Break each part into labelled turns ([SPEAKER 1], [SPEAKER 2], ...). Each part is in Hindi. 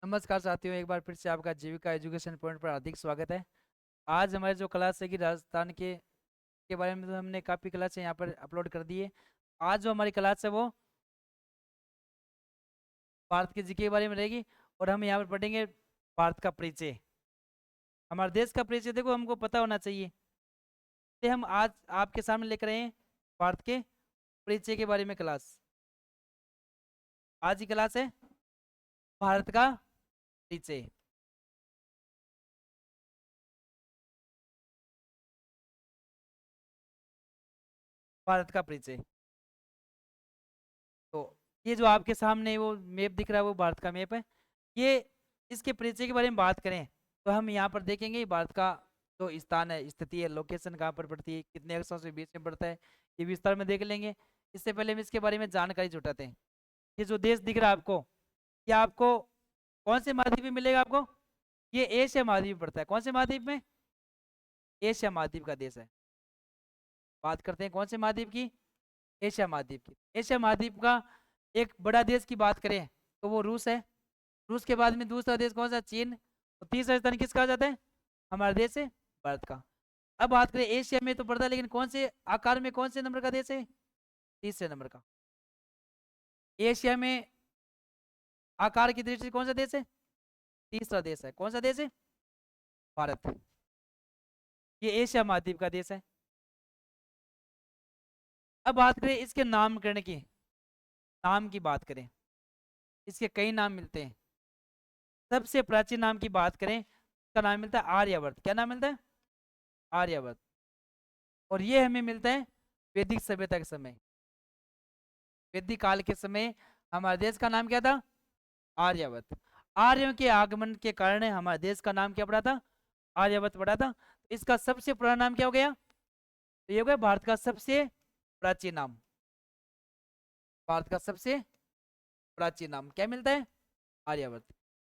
[SPEAKER 1] नमस्कार साथियों, एक बार फिर से आपका जीविका एजुकेशन पॉइंट पर हार्दिक स्वागत है। आज हमारे जो क्लास है कि राजस्थान के बारे में तो हमने काफ़ी क्लास यहाँ पर अपलोड कर दी है। आज जो हमारी क्लास है वो भारत के जीके के बारे में रहेगी और हम यहाँ पर पढ़ेंगे भारत का परिचय। हमारे देश का परिचय देखो हमको पता होना चाहिए। तो हम आज आपके सामने लेकर आए हैं भारत के परिचय के बारे में क्लास। आज की क्लास है भारत का परिचय। भारत का परिचय। तो ये जो आपके सामने वो मैप दिख रहा है वो भारत का मैप है। ये इसके परिचय के बारे में बात करें तो हम यहाँ पर देखेंगे भारत का जो स्थान है, स्थिति है, लोकेशन कहाँ पर पड़ती है, कितने अक्षरों से बीच में पड़ता है, ये विस्तार में देख लेंगे। इससे पहले हम इसके बारे में जानकारी जुटाते हैं। ये जो देश दिख रहा है आपको, ये आपको कौन से महाद्वीप में मिलेगा? आपको ये एशिया महाद्वीप में पड़ता है। कौन से महाद्वीप में? एशिया महाद्वीप का देश है। बात करते हैं कौन से महाद्वीप की? एशिया महाद्वीप की। एशिया महाद्वीप का एक बड़ा देश की बात करें तो वो रूस है। रूस के बाद में दूसरा देश कौन सा? चीन। और तीसरा स्थान किसका आ जाता है? हमारा देश है भारत का। अब बात करें एशिया में तो पड़ता है, लेकिन कौन से आकार में कौन से नंबर का देश है? तीसरे नंबर का। एशिया में आकार की दृष्टि से कौन सा देश है? तीसरा देश है। कौन सा देश है? भारत। ये एशिया महाद्वीप का देश है। अब बात करें इसके नामकरण की, नाम की बात करें, इसके कई नाम मिलते हैं। सबसे प्राचीन नाम की बात करें, इसका नाम मिलता है आर्यवर्त। क्या नाम मिलता है? आर्यवर्त। और ये हमें मिलता है वैदिक सभ्यता के समय। वैदिक काल के समय हमारे देश का नाम क्या था? आर्यवर्त। आर्यों के आगमन के कारण हमारे देश का नाम क्या पड़ा था? आर्यवर्त पड़ा था। इसका सबसे पुराना नाम क्या हो गया? तो ये हो गया भारत का सबसे प्राचीन नाम। भारत का सबसे प्राचीन नाम क्या मिलता है? आर्यवर्त।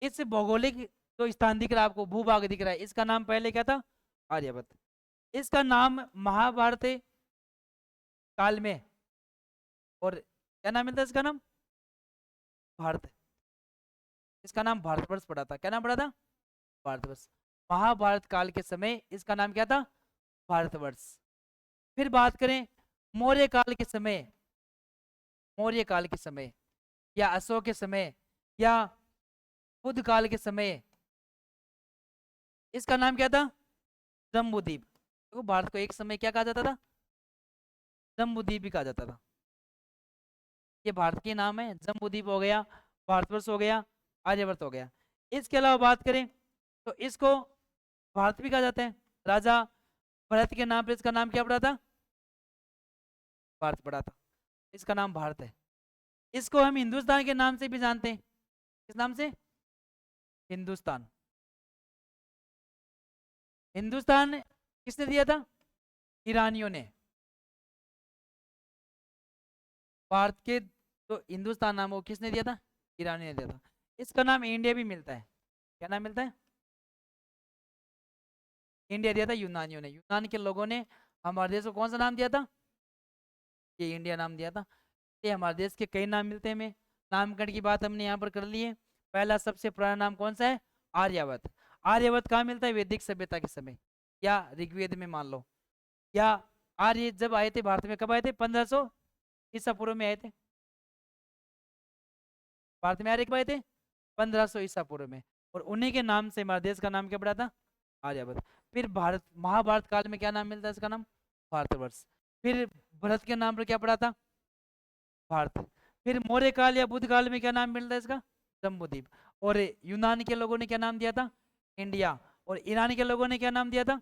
[SPEAKER 1] इस भौगोलिक जो स्थान दिख रहा है आपको, भूभाग दिख रहा है, इसका नाम पहले क्या था? आर्यवर्त। इसका नाम महाभारत काल में, और क्या नाम मिलता है इसका नाम? भारत। इसका नाम भारतवर्ष पड़ा था। क्या नाम पड़ा था? भारतवर्ष। महाभारत काल के समय इसका नाम क्या था? भारतवर्ष। फिर बात करें मौर्य काल के समय, मौर्य काल के समय या अशोक के समय या बुद्ध काल के समय इसका नाम क्या था? जम्बूद्वीप। तो भारत को एक समय क्या कहा जाता था? जम्बूद्वीप भी कहा जाता था। ये भारत के नाम है। जम्बूद्वीप हो गया, भारतवर्ष हो गया, आर्यवर्त हो गया। इसके अलावा बात करें तो इसको भारत भी कहा जाता है। राजा भरत के नाम पर इसका नाम क्या पड़ा था? भारत पड़ा था। इसका नाम भारत है। इसको हम हिंदुस्तान के नाम से भी जानते हैं। किस नाम से? हिंदुस्तान। हिंदुस्तान किसने दिया था? ईरानियों ने। भारत के जो हिंदुस्तान नाम वो किसने दिया था? ईरानी ने दिया था। इसका नाम इंडिया भी मिलता है। क्या नाम मिलता है? इंडिया दिया था यूनानियों ने। यूनान के लोगों ने हमारे देश को कौन सा नाम दिया था? ये इंडिया नाम दिया था। ये हमारे देश के कई नाम मिलते हैं हमें। नामकरण की बात हमने यहाँ पर कर ली है। पहला सबसे पुराना नाम कौन सा है? आर्यवर्त। आर्यवर्त कहाँ मिलता है? वैदिक सभ्यता के समय या ऋग्वेद में मान लो। या आर्य जब आए थे भारत में, कब आए थे? 1500 ईसा पूर्व में आए थे। भारत में आर्य कब आए थे? 1500 ईसा पूर्व में। और उन्हीं के नाम से हमारे देश का नाम क्या पड़ा था? आर्यवर्त। फिर भारत, महाभारत काल में क्या नाम मिलता है इसका नाम? भारतवर्ष। फिर भरत के नाम पर क्या पड़ा था? भारत। फिर मौर्य काल या बुद्ध काल में क्या नाम मिलता है इसका? जम्बूद्वीप। और यूनान के लोगों ने क्या नाम दिया था? इंडिया। और ईरान के लोगों ने क्या नाम दिया था?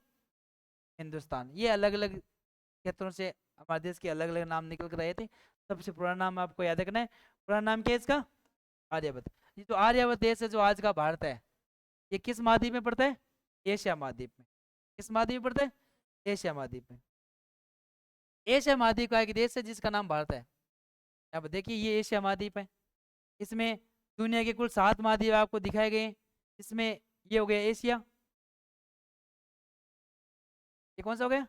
[SPEAKER 1] हिंदुस्तान। ये अलग अलग क्षेत्रों से हमारे देश के अलग अलग नाम निकल कर रहे थे। सबसे पुराना नाम आपको याद रखना है। पुराना नाम क्या है इसका? आर्यवर्त। ये जो आर्यवर्त देश है जो आज का भारत है, ये किस महाद्वीप में पड़ता है? एशिया महाद्वीप में। किस महाद्वीप में पड़ता है? एशिया महाद्वीप में। एशिया महाद्वीप का एक देश है जिसका नाम भारत है। अब देखिए ये एशिया महाद्वीप है। इसमें दुनिया के कुल 7 महाद्वीप आपको दिखाए गए हैं। इसमें ये हो गया एशिया। ये कौन सा हो गया?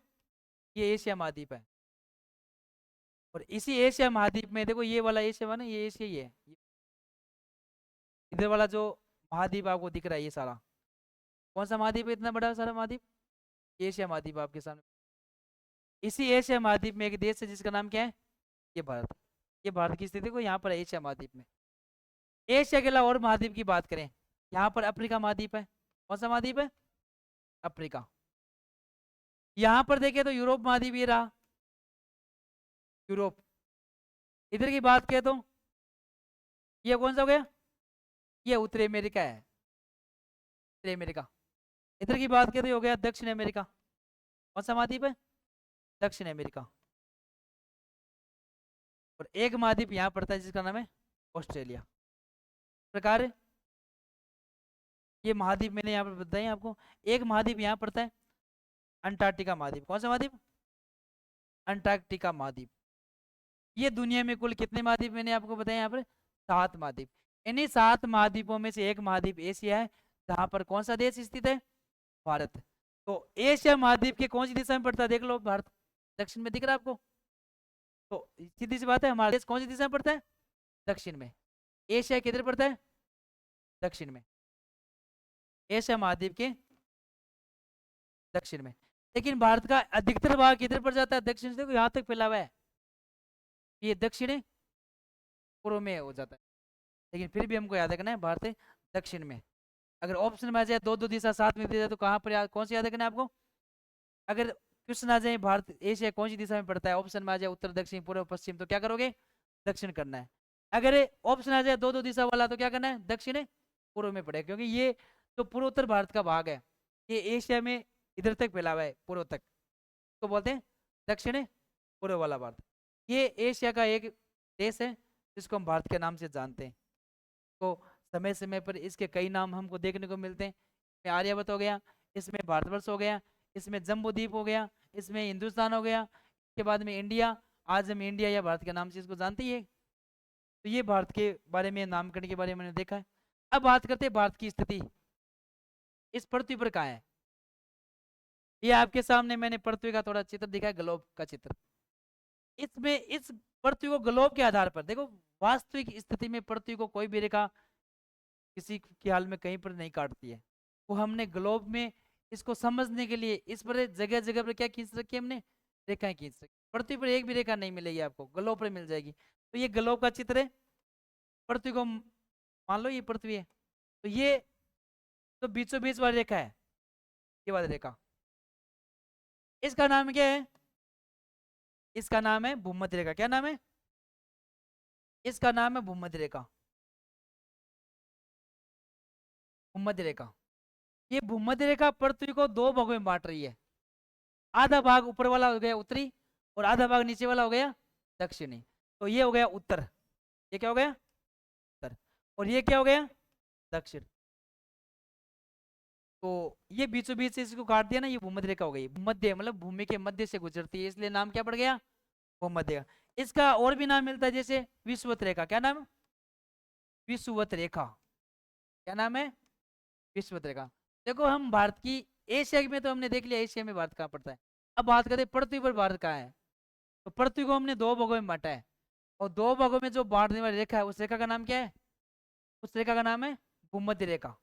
[SPEAKER 1] ये एशिया महाद्वीप है। और इसी एशिया महाद्वीप में देखो ये वाला एशिया वाला, ये एशिया ही है। इधर वाला जो महाद्वीप आपको दिख रहा है ये सारा, कौन सा महाद्वीप है इतना बड़ा सारा महाद्वीप? एशिया महाद्वीप आपके सामने। इसी एशिया महाद्वीप में एक देश है जिसका नाम क्या है? ये भारत। ये भारत की स्थिति को यहाँ पर एशिया महाद्वीप में। एशिया के अलावा और महाद्वीप की बात करें, यहाँ पर अफ्रीका महाद्वीप है। कौन सा महाद्वीप है? अफ्रीका। यहाँ पर देखें तो यूरोप महाद्वीप ये रहा, यूरोप। इधर की बात करें तो ये कौन सा हो गया? ये उत्तरी अमेरिका है, उत्तरी अमेरिका। इधर की बात करें तो हो गया दक्षिण अमेरिका। कौन सा महाद्वीप है? दक्षिण अमेरिका। और एक महाद्वीप यहाँ पड़ता है जिसका नाम है ऑस्ट्रेलिया। प्रकार ये महाद्वीप मैंने यहाँ पर बताए आपको। एक महाद्वीप यहाँ पड़ता है अंटार्कटिका महाद्वीप। कौन सा महाद्वीप? अंटार्कटिका महाद्वीप। ये दुनिया में कुल कितने महाद्वीप मैंने आपको बताया यहाँ पर? 7 महाद्वीप। इन्हीं 7 महाद्वीपों में से एक महाद्वीप एशिया है, जहाँ पर कौन सा देश स्थित है? भारत। तो एशिया महाद्वीप के कौन सी दिशा में पड़ता है? देख लो, भारत दक्षिण में दिख रहा है आपको। तो सीधी सी बात है, हमारा देश कौन सी दिशा में पड़ता है? दक्षिण में। एशिया किधर पड़ता है? दक्षिण में। एशिया महाद्वीप के दक्षिण में। लेकिन भारत का अधिकतर भाग किधर पड़ जाता है? दक्षिण से यहाँ तक फैला हुआ है, ये दक्षिण पूर्व में हो जाता है। लेकिन फिर भी हमको याद रखना है भारत दक्षिण में। अगर ऑप्शन में आ जाए दो दिशा साथ में दी जाए तो कहाँ पर कौन सी याद रखना है आपको? अगर क्वेश्चन आ जाए भारत एशिया कौन सी दिशा में पड़ता है, ऑप्शन में आ जाए उत्तर दक्षिण पूर्व पश्चिम, तो क्या करोगे? दक्षिण करना है। अगर ऑप्शन आ जाए दो दिशा वाला तो क्या करना है? दक्षिण पूर्व में पड़ेगा, क्योंकि ये जो पूर्वोत्तर भारत का भाग है ये एशिया में इधर तक फैला हुआ है, पूर्व तक, तो बोलते हैं दक्षिण पूर्व वाला भारत। ये एशिया का एक देश है जिसको हम भारत के नाम से जानते हैं। तो समय समय पर इसके कई नाम हमको देखने को मिलते हैं। इसमें आर्यभट्ट हो गया, इसमें भारतवर्ष हो गया, इसमें जम्बूद्वीप हो गया, इसमें हिंदुस्तान हो गया, इसके बाद में इंडिया। आज हम इंडिया या भारत के नाम से इसको जानते ही है। तो ये भारत के बारे में, नामकरण के बारे में मैंने देखा है। अब बात करते हैं भारत की स्थिति इस पृथ्वी पर कहाँ है। ये आपके सामने मैंने पृथ्वी का थोड़ा चित्र दिखा है, ग्लोब का चित्र। इसमें इस पृथ्वी को ग्लोब के आधार पर देखो, वास्तविक स्थिति में पृथ्वी को कोई भी रेखा किसी के हाल में कहीं पर नहीं काटती है। वो हमने ग्लोब में इसको समझने के लिए इस पर जगह जगह पर क्या खींच रखी है? हमने रेखाएं खींच रखी। पृथ्वी पर एक भी रेखा नहीं मिलेगी आपको, ग्लोब पर मिल जाएगी। तो ये ग्लोब का चित्र है। पृथ्वी को मान लो ये पृथ्वी है, तो ये तो बीचों बीच वाली रेखा है, ये वाली रेखा, इसका नाम क्या है? इसका नाम है भूमध्य रेखा। क्या नाम है? इसका नाम है भूमध्य रेखा। भूमध्य रेखा। ये भूमध्य रेखा पृथ्वी को 2 भागों में बांट रही है। आधा भाग ऊपर वाला हो गया उत्तरी और आधा भाग नीचे वाला हो गया दक्षिणी। तो ये हो गया उत्तर, ये क्या हो गया? उत्तर। और ये क्या हो गया? दक्षिण। तो ये बीचों बीच से इसको काट दिया ना, ये भूमध्य रेखा हो गई। भूमध्य मतलब भूमि के मध्य से गुजरती है, इसलिए नाम क्या पड़ गया? भूमध्य। इसका और भी नाम मिलता है, जैसे विषुवत रेखा। क्या नाम? विषुवत रेखा। क्या नाम है? विषुवत रेखा। देखो हम भारत की, एशिया में तो हमने देख लिया एशिया में भारत कहाँ पड़ता है। अब बात करते हैं पृथ्वी पर भारत कहाँ है। तो पृथ्वी को हमने 2 भागों में बांटा है, और 2 भागों में जो बांटने वाली रेखा है उस रेखा का नाम क्या है? उस रेखा का नाम है भूमध्य रेखा।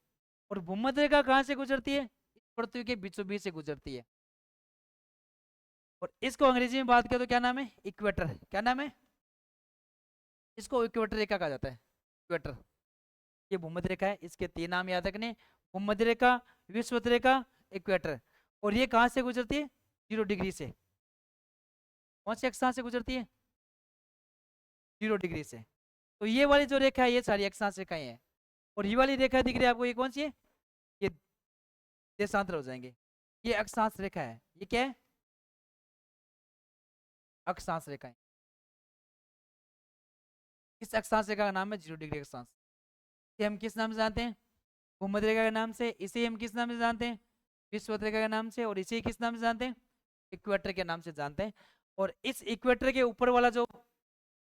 [SPEAKER 1] और भूमध्य रेखा कहाँ से गुजरती है? पृथ्वी के बीचों बीच से गुजरती है। और इसको अंग्रेजी में बात करें तो क्या नाम है? इक्वेटर। क्या नाम है? इसको इक्वेटर रेखा कहा जाता है, इक्वेटर। ये भूमध्य रेखा है, इसके 3 नाम याद रखने, भूमध्य रेखा, विषुवत रेखा, इक्वेटर। और ये कहाँ से गुजरती है? 0 डिग्री से। कौन सी अक्षांश से गुजरती है? 0 डिग्री से। तो ये वाली जो रेखा है ये सारी अक्षांश रेखाएं हैं। और ये वाली रेखा दिख रही है आपको, ये कौन सी है? ये देशांतर हो जाएंगे, ये अक्षांश रेखा है। ये क्या है? अक्षांश रेखाएं। इस अक्षांश रेखा का नाम है 0 डिग्री अक्षांश। इसे हम किस नाम से जानते हैं? भूमध्य रेखा के नाम से। इसे हम किस नाम से जानते हैं? विषुवत रेखा के नाम से। और इसे किस नाम से जानते हैं? इक्वेटर के नाम से जानते हैं। और इस इक्वेटर के ऊपर वाला जो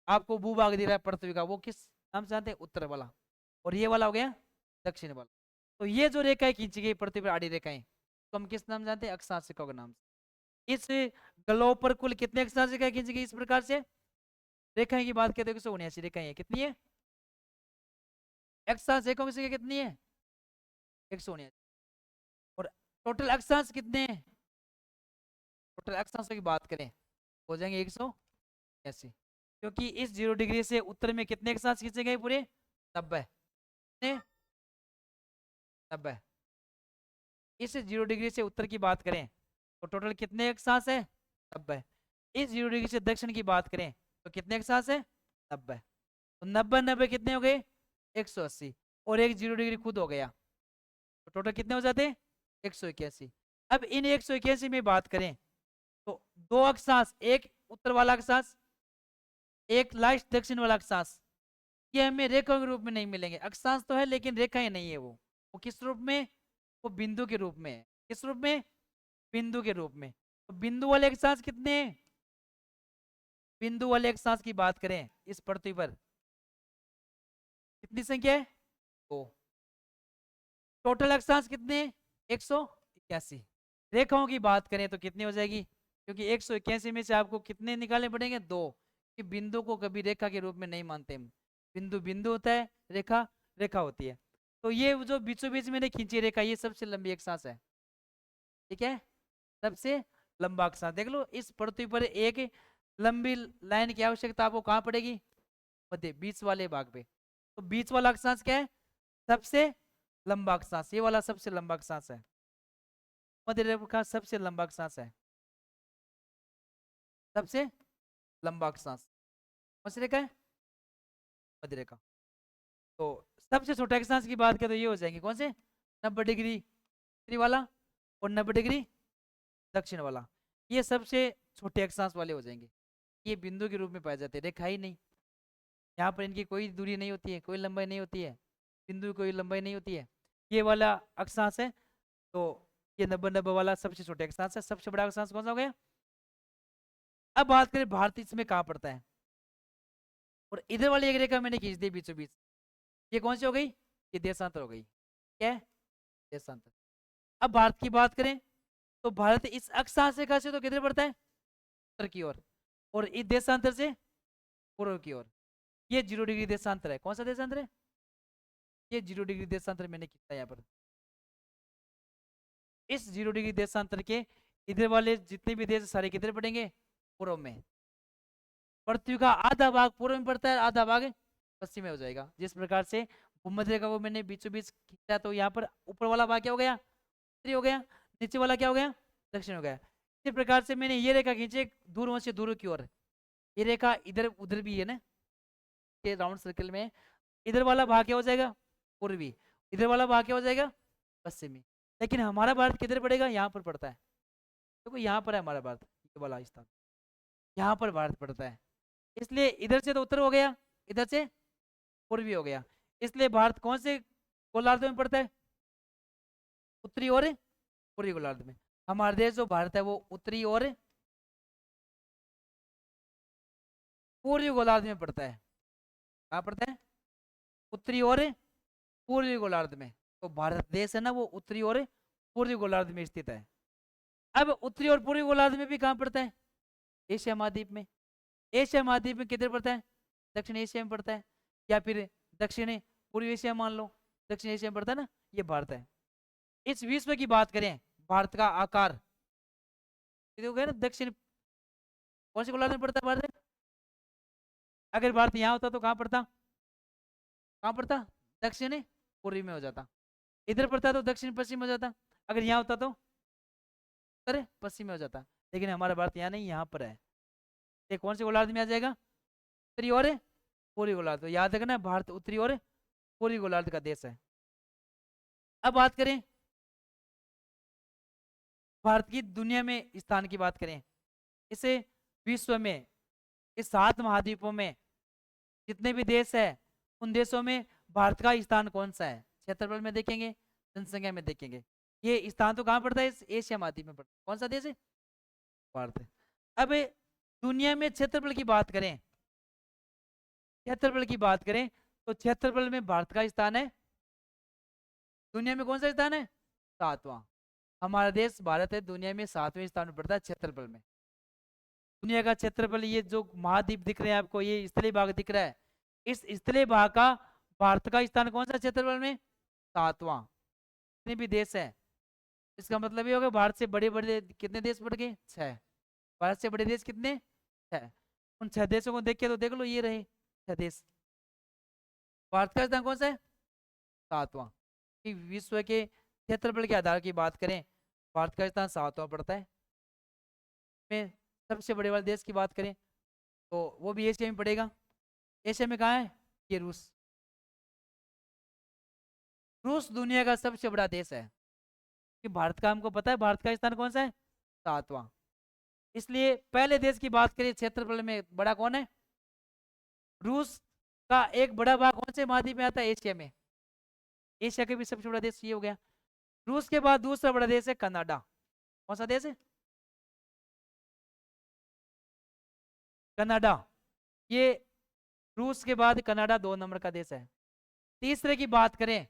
[SPEAKER 1] आपको भूभाग दे रहा है पृथ्वी का, वो किस नाम से जानते हैं? उत्तर वाला। और ये वाला हो गया दक्षिण वाला। तो ये जो रेखाएं खींची गई पृथ्वी पर आड़ी रेखाएं, तो हम किस नाम जानते हैं? अक्षांश रेखा के नाम से। इस ग्लोब पर कुल कितने अक्षांश रेखाएं खींची गई इस प्रकार से? रेखाएं की बात करते हैं 179 रेखाएं हैं। कितनी है? अक्षांश रेखाओं की संख्या कितनी है? 100 होने। और टोटल अक्षांश कितने हैं? टोटल अक्षांशों की बात करें हो जाएंगे 180, क्योंकि इस 0 डिग्री से उत्तर में कितने अक्षांश खींचे गए पूरे? 90। कितने? 90। इस 0 डिग्री से उत्तर की बात करें तो टोटल कितने अक्षांश है? 90। इस 0 डिग्री से दक्षिण की बात करें तो कितने अक्षांश है? 90। तो 90 90 कितने हो गए? 180। और एक 0 डिग्री खुद हो गया, तो टोटल कितने हो जाते? 181। अब इन 181 में बात करें तो दो अक्षांश, एक उत्तर वाला अक्षांश, एक लास्ट दक्षिण वाला अक्षांश, ये हमें रेखा के रूप में नहीं मिलेंगे। अक्षांश तो है लेकिन रेखाएं नहीं है। वो किस रूप में? वो बिंदु के रूप में है। किस रूप में? बिंदु के रूप में। तो बिंदु वाले अक्षांश कितने हैं? बिंदु वाले अक्षांश की बात करें इस पृथ्वी पर कितनी संख्या है? 2। टोटल अक्षांश कितने? 181। रेखाओं की बात करें तो कितनी हो जाएगी? क्योंकि 181 में से आपको कितने निकालने पड़ेंगे? 2। कि बिंदु को कभी रेखा के रूप में नहीं मानते हम। बिंदु बिंदु होता है, रेखा रेखा होती है। तो ये जो बीचों बीच मैंने खींची रेखा, ये सबसे लंबी अक्षांश है। ठीक है, सबसे लंबा अक्षांश। देख लो, इस पृथ्वी पर एक लंबी लाइन की आवश्यकता आपको कहाँ पड़ेगी? मध्य, बीच वाले भाग पे। तो बीच वाला अक्षांश क्या है? सबसे लंबा अक्षांश। ये वाला सबसे लंबा अक्षांश है। मध्य रेखा सबसे लंबा अक्षांश है, सबसे लंबा अक्षांश मध्य रेखा है, मध्य रेखा। तो सबसे छोटे अक्षांश की बात करें तो ये हो जाएंगे कौन से? 90 डिग्री उत्तरी वाला और 90 डिग्री दक्षिण वाला। ये सबसे छोटे अक्षांश वाले हो जाएंगे। ये बिंदु के रूप में पाए जाते हैं, रेखा ही नहीं। यहाँ पर इनकी कोई दूरी नहीं होती है, कोई लंबाई नहीं होती है, बिंदु की कोई लंबाई नहीं होती है। ये वाला अक्षांश है। तो ये 90 90 वाला सबसे छोटे अक्षांश है। सबसे बड़ा अक्षांश कौन सा हो गया? अब बात करें भारत इसमें कहाँ पड़ता है। और इधर वाली एक रेखा मैंने खींच दी बीचों बीच, ये कौन सी हो गई? ये देशांतर हो गई। क्या है? देशांतर। अब भारत की बात करें तो भारत इस अक्षांश रेखा से तो किधर पड़ता है? उत्तर की ओर। और इस देशांतर से पूर्व की ओर। ये 0 डिग्री देशांतर है। कौन सा देशांतर है? ये 0 डिग्री देशांतर मैंने खींचा यहाँ पर। इस 0 डिग्री देशांतर के इधर वाले जितने भी देश सारे किधर पड़ेंगे? पूर्व में। पृथ्वी का आधा भाग पूर्व में पड़ता है, आधा भाग पश्चिम में हो जाएगा। जिस प्रकार से भूमध्य रेखा को मैंने बीचों बीच खींचा, तो यहाँ पर ऊपर वाला भाग क्या हो गया? उत्तरी हो गया। नीचे वाला क्या हो गया? दक्षिण हो गया। इसी प्रकार से मैंने ये रेखा खींची दूर से दूर की ओर। ये रेखा इधर उधर भी है ना, के राउंड सर्कल में। इधर वाला भाग क्या हो जाएगा? पूर्वी। इधर वाला भाग क्या हो जाएगा? पश्चिमी। लेकिन हमारा भारत किधर पड़ेगा? यहाँ पर पड़ता है। देखो यहाँ पर है हमारा भारत, ये वाला स्थान, यहाँ पर भारत पड़ता है। इसलिए इधर से तो उत्तर हो गया, इधर से पूर्वी हो गया। इसलिए भारत कौन से गोलार्ध में पड़ता है? उत्तरी और पूर्वी गोलार्ध में। हमारा देश जो भारत है वो उत्तरी और पूर्वी गोलार्ध में पड़ता है। कहाँ पड़ता है? उत्तरी और पूर्वी गोलार्ध में। तो भारत देश है ना, वो उत्तरी और पूर्वी गोलार्ध में स्थित है। अब उत्तरी और पूर्वी गोलार्ध में भी कहाँ पड़ता है? एशिया महाद्वीप में। एशिया महाद्वीप में किधर पड़ता है? दक्षिण एशिया में पड़ता है, या फिर दक्षिण पूर्वी एशिया मान लो, दक्षिण एशिया में पड़ता है ना, ये भारत है। इस विश्व की बात करें, भारत का आकार ना, दक्षिण कौन से गोलार्ध में पड़ता है भारत? अगर भारत यहाँ होता तो कहाँ पड़ता? कहाँ पड़ता? दक्षिण पूर्वी में हो जाता। इधर पड़ता तो दक्षिण पश्चिम हो जाता। अगर यहाँ होता तो उत्तर पश्चिम में हो जाता। लेकिन हमारा भारत यहाँ नहीं, यहाँ पर है। ये कौन से गोलार्ध में आ जाएगा? उत्तरी और पूर्वी गोलार्ध। तो याद रखना, भारत उत्तरी और पूर्वी गोलार्ध का देश है। अब बात करें भारत की दुनिया में स्थान की बात करें, इसे विश्व में इस 7 महाद्वीपों में जितने भी देश है, उन देशों में भारत का स्थान कौन सा है? क्षेत्रफल में देखेंगे, जनसंख्या में देखेंगे। ये स्थान तो कहाँ पड़ता है? इस एशिया महाद्वीप में पड़ता है। कौन सा देश है? भारत है। अब दुनिया में क्षेत्रफल की बात करें, क्षेत्रफल की बात करें तो क्षेत्रफल में भारत का स्थान है दुनिया में कौन सा स्थान है? 7वां। हमारा देश भारत है दुनिया में 7वें स्थान पर पड़ता है क्षेत्रफल में। दुनिया का क्षेत्रफल, ये जो महाद्वीप दिख रहे हैं आपको, ये स्थलीय भाग दिख रहा है, इस स्थलीय भाग का भारत का स्थान कौन सा क्षेत्रफल में? 7वां। जितने भी देश है, इसका मतलब ये होगा भारत से बड़े बड़े कितने देश बढ़ गए? 6। भारत से बड़े देश कितने? 6। उन 6 देशों को देख के तो देख लो, ये रहे 6 देश। भारत का स्थान कौन सा है? 7वां। कि विश्व के क्षेत्रफल के आधार की बात करें, भारत का स्थान 7वां पड़ता है। में सबसे बड़े वाले देश की बात करें तो वो भी एशिया में पड़ेगा। एशिया में कहाँ है? ये रूस। रूस दुनिया का सबसे बड़ा देश है। कि भारत का हमको पता है, भारत का स्थान कौन सा है? 7वां। इसलिए पहले देश की बात करें क्षेत्रफल में बड़ा कौन है? रूस। का एक बड़ा भाग कौन से महाद्वीप में आता है? एशिया में। एशिया का भी सबसे बड़ा देश ये हो गया। रूस के बाद दूसरा बड़ा देश है कनाडा। कौन सा देश है? कनाडा। ये रूस के बाद कनाडा 2 नंबर का देश है। तीसरे की बात करें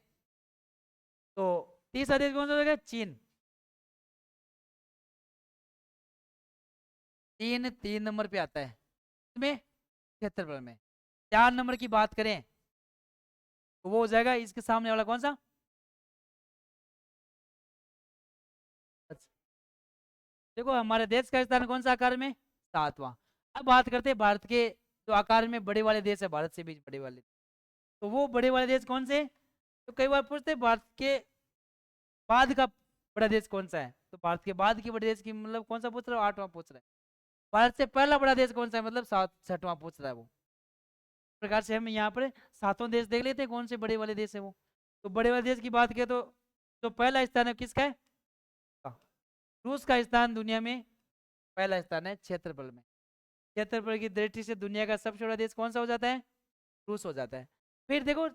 [SPEAKER 1] तो तीसरा देश कौन सा होगा? चीन। चीन 3 नंबर पे आता है इसमें क्षेत्रफल में। 4 नंबर की बात करें तो वो हो जाएगा इसके सामने वाला कौन सा? अच्छा, देखो हमारे देश का स्थान कौन सा आकार में? 7वां। अब बात करते हैं भारत के जो आकार में बड़े वाले देश है, भारत से भी बड़े वाले, तो वो बड़े वाले देश कौन से? तो कई बार पूछते हैं भारत के बाद का बड़ा देश कौन सा है, तो भारत के बाद के बड़े देश की मतलब कौन सा पूछ रहा है? 8वां पूछ रहा है। भारत से पहला बड़ा देश कौन सा है, मतलब 6वां पूछ रहा है वो। इस प्रकार से हम यहाँ पर 7वां देश देख लेते हैं कौन से बड़े वाले देश है वो। तो बड़े वाले देश की बात करें तो जो पहला स्थान है किसका है? रूस का स्थान दुनिया में पहला स्थान है क्षेत्रफल में। क्षेत्रफल की दृष्टि से दुनिया का सबसे बड़ा देश कौन सा हो जाता है? रूस हो जाता है। फिर देखो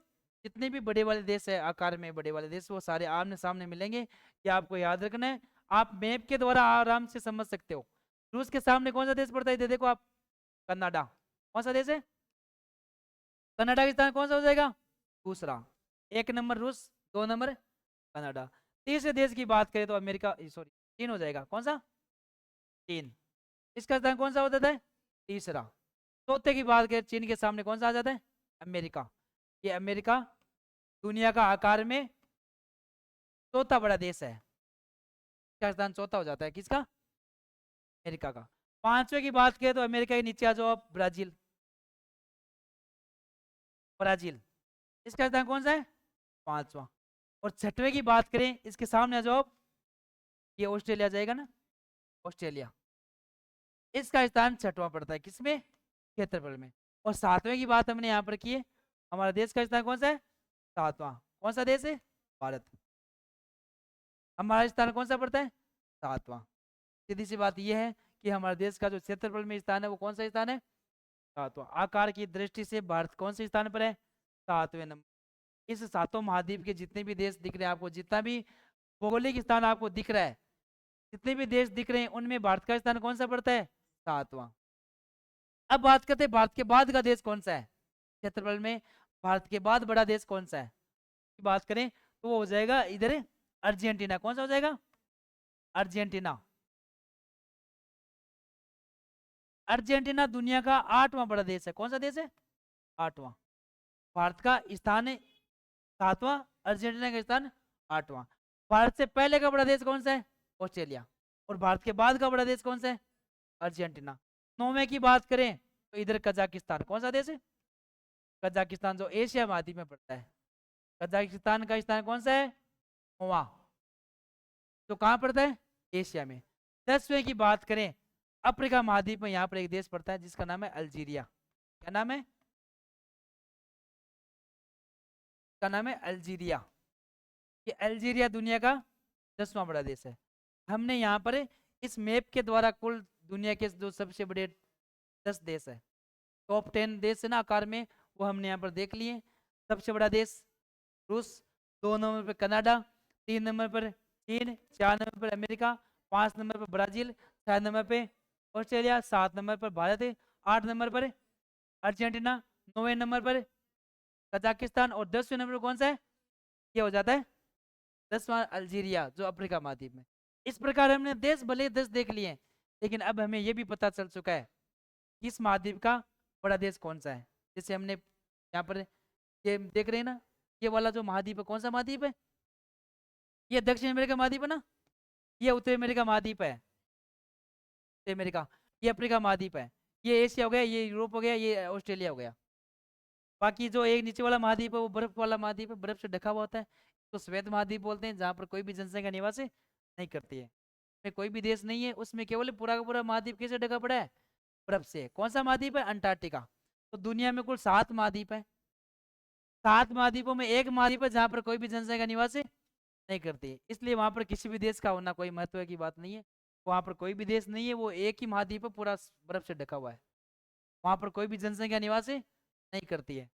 [SPEAKER 1] जितने भी बड़े वाले देश है आकार में बड़े वाले देश, वो सारे आमने सामने मिलेंगे। ये आपको याद रखना है, आप मैप के द्वारा आराम से समझ सकते हो। रूस के सामने कौन सा देश पड़ता है? इधर देखो आप, कनाडा। कौन सा देश है? कनाडा का स्थान कौन सा हो जाएगा? दूसरा। 1 नंबर रूस, 2 नंबर कनाडा। तीसरे देश की बात करें तो अमेरिका, सॉरी, चीन हो जाएगा। कौन सा? चीन। इसका स्थान कौन सा हो जाता है? तीसरा। चौथे की बात करें चीन के सामने कौन सा आ जाता है? अमेरिका। ये अमेरिका दुनिया का आकार में चौथा बड़ा देश है। इसका स्थान चौथा हो जाता है किसका? अमेरिका का। पांचवे की बात करें तो अमेरिका के नीचे आ जाओ आप, ब्राजील। ब्राजील। इसका स्थान कौन सा है? 5वां। और छठवें की बात करें इसके सामने आ जाओ आप, ये ऑस्ट्रेलिया जाएगा ना, ऑस्ट्रेलिया। इसका स्थान 6वां पड़ता है किसमें? क्षेत्रफल में। और 7वें की बात हमने यहाँ पर की है, हमारा देश का स्थान कौन सा है? 7वां। कौन सा देश है? भारत। हमारा स्थान कौन सा पड़ता है? 7वां। सीधी सी बात यह है कि हमारे देश का जो क्षेत्रफल में स्थान है वो कौन सा स्थान है? 7वां। आकार की दृष्टि से भारत कौन से स्थान पर है? 7वें नंबर। इस 7 महाद्वीप के जितने भी देश दिख रहे हैं आपको, जितना भी भौगोलिक स्थान आपको दिख रहा है, जितने भी देश दिख रहे हैं उनमें भारत का स्थान कौन सा पड़ता है? 7वां। अब बात करते हैं भारत के बाद का देश कौन सा है क्षेत्रफल में। भारत के बाद बड़ा देश कौन सा है बात करें तो वो हो जाएगा इधर अर्जेंटीना। कौन सा हो जाएगा? अर्जेंटीना। अर्जेंटीना दुनिया का 8वां बड़ा देश है। कौन सा देश है? 8वां। भारत का स्थान है 7वां, अर्जेंटीना का स्थान 8वां। भारत से पहले का बड़ा देश कौन सा है? ऑस्ट्रेलिया। और भारत के बाद का बड़ा देश कौन सा है? अर्जेंटीना। 9वें की बात करें तो इधर कजाकिस्तान। कौन सा देश है? कजाकिस्तान, जो एशिया महाद्वीप में पड़ता है। कजाकिस्तान का स्थान कौन सा है? वहां। तो कहाँ पड़ता है? एशिया में। 10वें की बात करें अफ्रीका महाद्वीप में, यहाँ पर एक देश पड़ता है जिसका नाम है अल्जीरिया। क्या नाम है? का नाम है अल्जीरिया। ये अल्जीरिया दुनिया का 10वां बड़ा देश है। हमने यहाँ पर इस मैप के द्वारा कुल दुनिया के जो सबसे बड़े 10 देश है, टॉप 10 देश है ना आकार में, वो हमने यहाँ पर देख लिए। सबसे बड़ा देश रूस, 2 नंबर पर कनाडा, 3 नंबर पर चीन, 4 नंबर पर अमेरिका, 5 नंबर पर ब्राजील, 6 नंबर पे ऑस्ट्रेलिया, 7 नंबर पर भारत, 8 नंबर पर अर्जेंटीना, 9वें नंबर पर कजाकिस्तान और 10वें नंबर पर कौन सा है? ये हो जाता है 10वां अल्जीरिया, जो अफ्रीका महाद्वीप में। इस प्रकार हमने देश भले 10 देख लिए, लेकिन अब हमें यह भी पता चल चुका है कि इस महाद्वीप का बड़ा देश कौन सा है। जैसे हमने यहाँ पर ये देख रहे हैं ना, ये वाला जो महाद्वीप है कौन सा महाद्वीप है? ये दक्षिण अमेरिका महाद्वीप है ना, ये उत्तरी अमेरिका महाद्वीप है, उत्तरी अमेरिका, ये अफ्रीका महाद्वीप है, ये एशिया हो गया, ये यूरोप हो गया, ये ऑस्ट्रेलिया हो गया। बाकी जो एक नीचे वाला महाद्वीप है वो बर्फ वाला महाद्वीप है, बर्फ से ढका हुआ होता है, तो श्वेत महाद्वीप बोलते हैं, जहाँ पर कोई भी जनसंख्या निवास नहीं करती है, में कोई भी देश नहीं है, उसमें केवल पूरा का पूरा महाद्वीप कैसे ढका पड़ा है, बर्फ से। कौन सा महाद्वीप है, अंटार्कटिका। तो दुनिया में कुल 7 महाद्वीप है, 7 महाद्वीपों में एक महाद्वीप है जहाँ पर कोई भी जनसंख्या निवास नहीं करती है, इसलिए वहां पर किसी भी देश का होना कोई महत्व की बात नहीं है। वहां पर कोई भी देश नहीं है, वो एक ही महाद्वीप है, पूरा बर्फ से ढका हुआ है, वहां पर कोई भी जनसंख्या निवास नहीं करती है।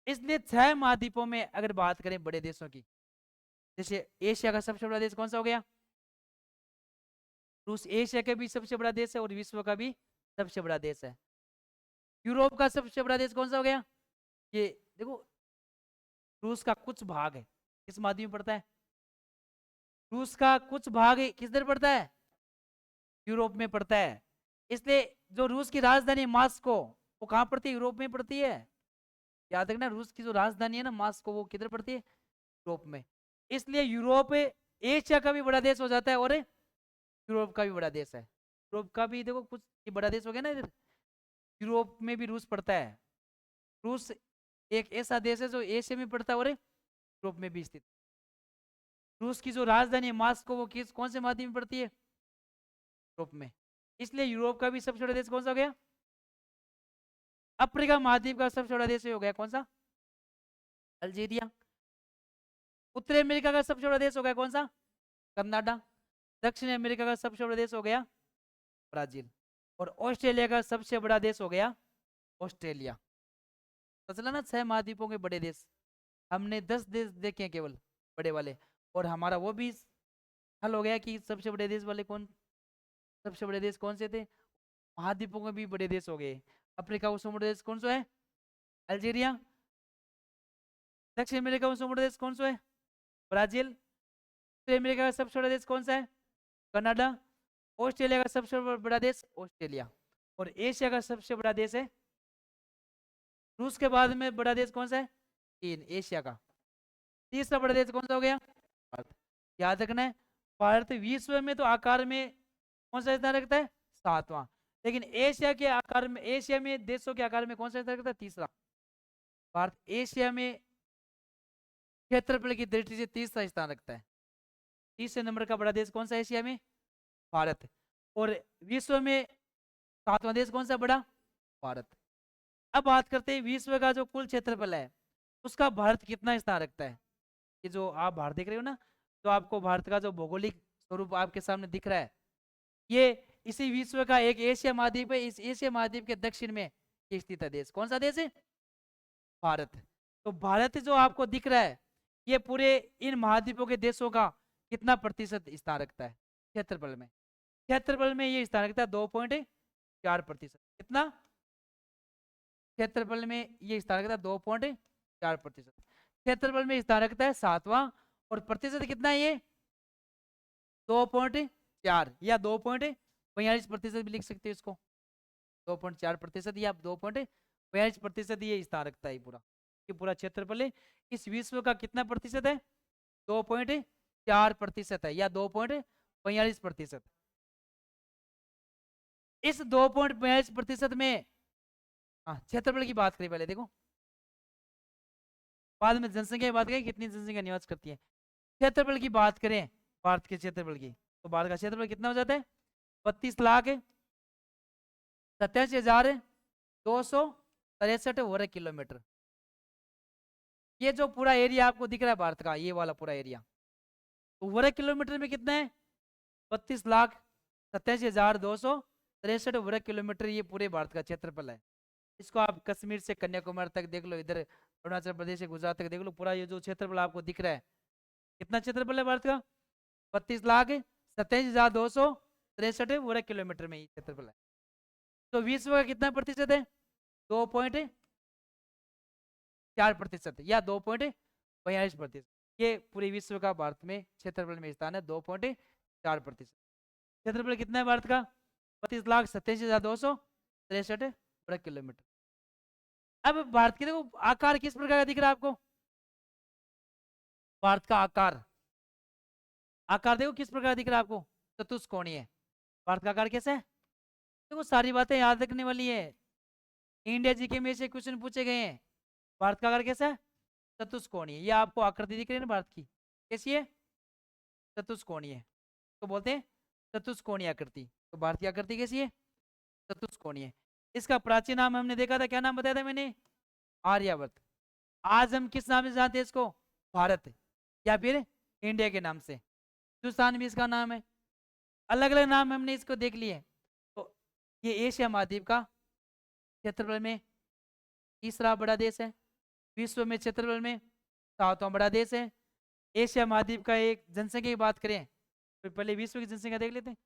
[SPEAKER 1] इसलिए 6 महाद्वीपों में अगर बात करें बड़े देशों की, जैसे एशिया का सबसे बड़ा देश कौन सा हो गया, रूस। एशिया का भी सबसे बड़ा देश है और विश्व का भी सबसे बड़ा देश है। यूरोप का सबसे बड़ा देश कौन सा हो गया, ये देखो, रूस का कुछ भाग है किस महाद्वीप में पड़ता है, रूस का कुछ भाग किधर पड़ता है, यूरोप में पड़ता है। इसलिए जो रूस की राजधानी मास्को, वो कहाँ पड़ती है, यूरोप में पड़ती है। याद रखना, रूस की जो राजधानी है ना मास्को, वो किधर पड़ती है, यूरोप में। इसलिए यूरोप एशिया का भी बड़ा देश हो जाता है और यूरोप का भी बड़ा देश है। यूरोप का भी देखो कुछ ये बड़ा देश हो गया ना इधर, यूरोप में भी रूस पड़ता है। रूस एक ऐसा देश है जो एशिया में पड़ता है और यूरोप में भी स्थित। रूस की जो राजधानी है मास्को, वो किस कौन से महाद्वीप में पड़ती है, यूरोप में। इसलिए यूरोप का भी सबसे बड़ा देश कौन सा हो गया, अफ्रीका महाद्वीप का सबसे बड़ा देश हो गया कौन सा, अल्जीरिया। उत्तरी अमेरिका का सबसे बड़ा देश हो गया कौन सा, कनाडा। दक्षिण अमेरिका का सबसे बड़ा देश हो गया ब्राजील। और ऑस्ट्रेलिया का सबसे बड़ा देश हो गया ऑस्ट्रेलिया। तो चला ना 6 महाद्वीपों के बड़े देश, हमने 10 देश देखे हैं केवल बड़े वाले, और हमारा वो भी हल हो गया कि सबसे बड़े देश वाले कौन, सबसे बड़े देश कौन से थे। महाद्वीपों के भी बड़े देश हो गए। अफ्रीका का सबसे बड़ा देश कौन सा है, अल्जीरिया। दक्षिण अमेरिका का सबसे बड़ा देश कौन सा है, ब्राजील। उत्तरी अमेरिका का सबसे बड़ा देश कौन सा है, कनाडा। ऑस्ट्रेलिया का सबसे बड़ा देश ऑस्ट्रेलिया। और एशिया का सबसे बड़ा देश है, रूस के बाद में बड़ा देश कौन सा है, चीन, एशिया का। तीसरा बड़ा देश कौन सा हो गया, भारत। याद रखना है, भारत विश्व में तो आकार में कौन सा स्थान रखता है, 7वां। लेकिन एशिया के आकार में, एशिया में देशों के आकार में कौन सा स्थान रखता है, तीसरा। भारत एशिया में क्षेत्रफल की दृष्टि से तीसरा स्थान रखता है। तीसरे नंबर का बड़ा देश कौन सा है एशिया में, भारत। और विश्व में 7वां देश कौन सा बड़ा, भारत। अब बात करते हैं विश्व का जो कुल क्षेत्रफल है उसका भारत कितना स्थान रखता है। ये जो आप भारत देख रहे हो ना, तो आपको भारत का जो भौगोलिक स्वरूप आपके सामने दिख रहा है, ये इसी विश्व का एक एशिया महाद्वीप है। इस एशिया महाद्वीप के दक्षिण में ये स्थित है देश, कौन सा देश है, भारत। तो भारत जो आपको दिख रहा है, ये पूरे इन महाद्वीपों के देशों का कितना प्रतिशत स्थान रखता है क्षेत्रफल में। क्षेत्रफल में ये स्थान रखता है 2.4%। कितना, क्षेत्रफल में ये स्थान रखता है 2.4%। क्षेत्रफल में स्थान रखता है 7वां, और प्रतिशत कितना है ये, 2.4 या 2.42% भी लिख सकते हो इसको। 2.4% या 2.42% ये स्थान रखता है पूरा, ये पूरा क्षेत्रफल है। इस विश्व का कितना प्रतिशत है, 2.4% है या 2.42%। इस 2.42% में क्षेत्रफल की बात करें पहले, देखो बाद में जनसंख्या की बात करें कितनी जनसंख्या निवास करती है। क्षेत्रफल की बात करें भारत के क्षेत्रफल की, तो भारत का क्षेत्रफल कितना हो जाता है, 32,87,263 वर्ग किलोमीटर। ये जो पूरा एरिया आपको दिख रहा है भारत का, ये वाला पूरा एरिया, तो वर्ग किलोमीटर में कितना है, 32,87,263 वर्ग किलोमीटर ये पूरे भारत का क्षेत्रफल है। इसको आप कश्मीर से कन्याकुमारी तक देख लो, इधर अरुणाचल प्रदेश से गुजरात तक देख लो, पूरा ये जो क्षेत्रफल आपको दिख रहा है, कितना क्षेत्रफल है भारत का, 32,87,263 वर्ग किलोमीटर में ये क्षेत्रफल है। तो विश्व का कितना प्रतिशत है, 2.4% या 2.42%। ये पूरे विश्व का भारत में क्षेत्रफल में स्थान है 2.4%। क्षेत्रफल कितना है भारत का, 32,87,263 वर्ग किलोमीटर। अब भारत के देखो आकार किस प्रकार का दिख रहा है आपको, भारत का आकार आकार देखो किस प्रकार दिख रहा है आपको, चतुष्कोणीय। भारत का आकार कैसा है? देखो सारी बातें याद रखने वाली है, इंडिया जीके में से क्वेश्चन पूछे गए हैं। भारत का आकार कैसा है? चतुष्कोणीय। ये आपको आकृति दिख रही है ना भारत की, कैसी है? चतुष्कोणीय, तो बोलते हैं चतुष्कोणीय आकृति। तो भारत की आकृति कैसी है? चतुष्कोणीय। इसका प्राचीन नाम हमने देखा था, क्या नाम बताया था मैंने? आर्यावर्त। आज हम किस नाम से जानते हैं इसको? भारत, या फिर इंडिया के नाम से। हिंदुस्तान भी इसका नाम है, अलग अलग नाम हमने इसको देख लिए। तो ये एशिया महाद्वीप का क्षेत्रफल में तीसरा बड़ा देश है, विश्व में क्षेत्रफल में सातवां बड़ा देश है। एशिया महाद्वीप का एक जनसंख्या की बात करें तो पहले विश्व की जनसंख्या देख लेते हैं।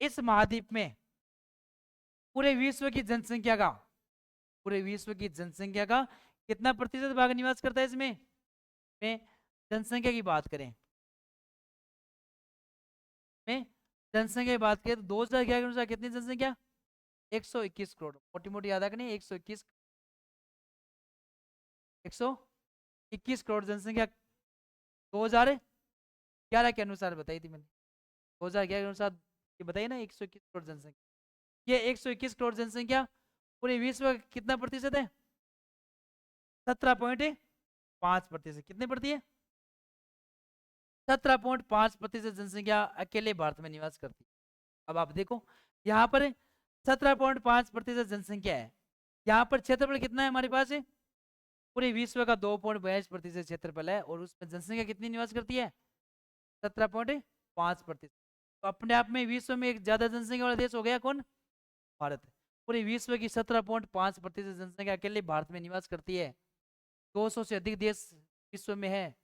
[SPEAKER 1] इस महाद्वीप में पूरे विश्व की जनसंख्या का, पूरे विश्व की जनसंख्या का कितना प्रतिशत भाग निवास करता है इसमें? में जनसंख्या की बात करें, में जनसंख्या की बात करें तो 2011 के अनुसार कितनी जनसंख्या? 121 करोड़। मोटी मोटी याद रखनी, 121 करोड़ जनसंख्या 2011 के अनुसार बताई थी मैंने। 2011 के अनुसार ये बताइए ना, 121 करोड़ जनसंख्या। ये 121 करोड़ जनसंख्या पूरे विश्व का कितना प्रतिशत है? 17.5%। कितने पड़ती है? 17.5% जनसंख्या अकेले भारत में निवास करती है। अब आप देखो यहाँ पर 17.5% जनसंख्या है, यहाँ पर क्षेत्रफल कितना है हमारे पास है? पूरे विश्व का 2.42% क्षेत्रफल है, और उसमें जनसंख्या कितनी निवास करती है? 17.5%। तो अपने आप में विश्व में एक ज्यादा जनसंख्या वाला देश हो गया कौन? भारत। पूरे विश्व की 17.5% जनसंख्या अकेले भारत में निवास करती है। 200 से अधिक देश विश्व में है,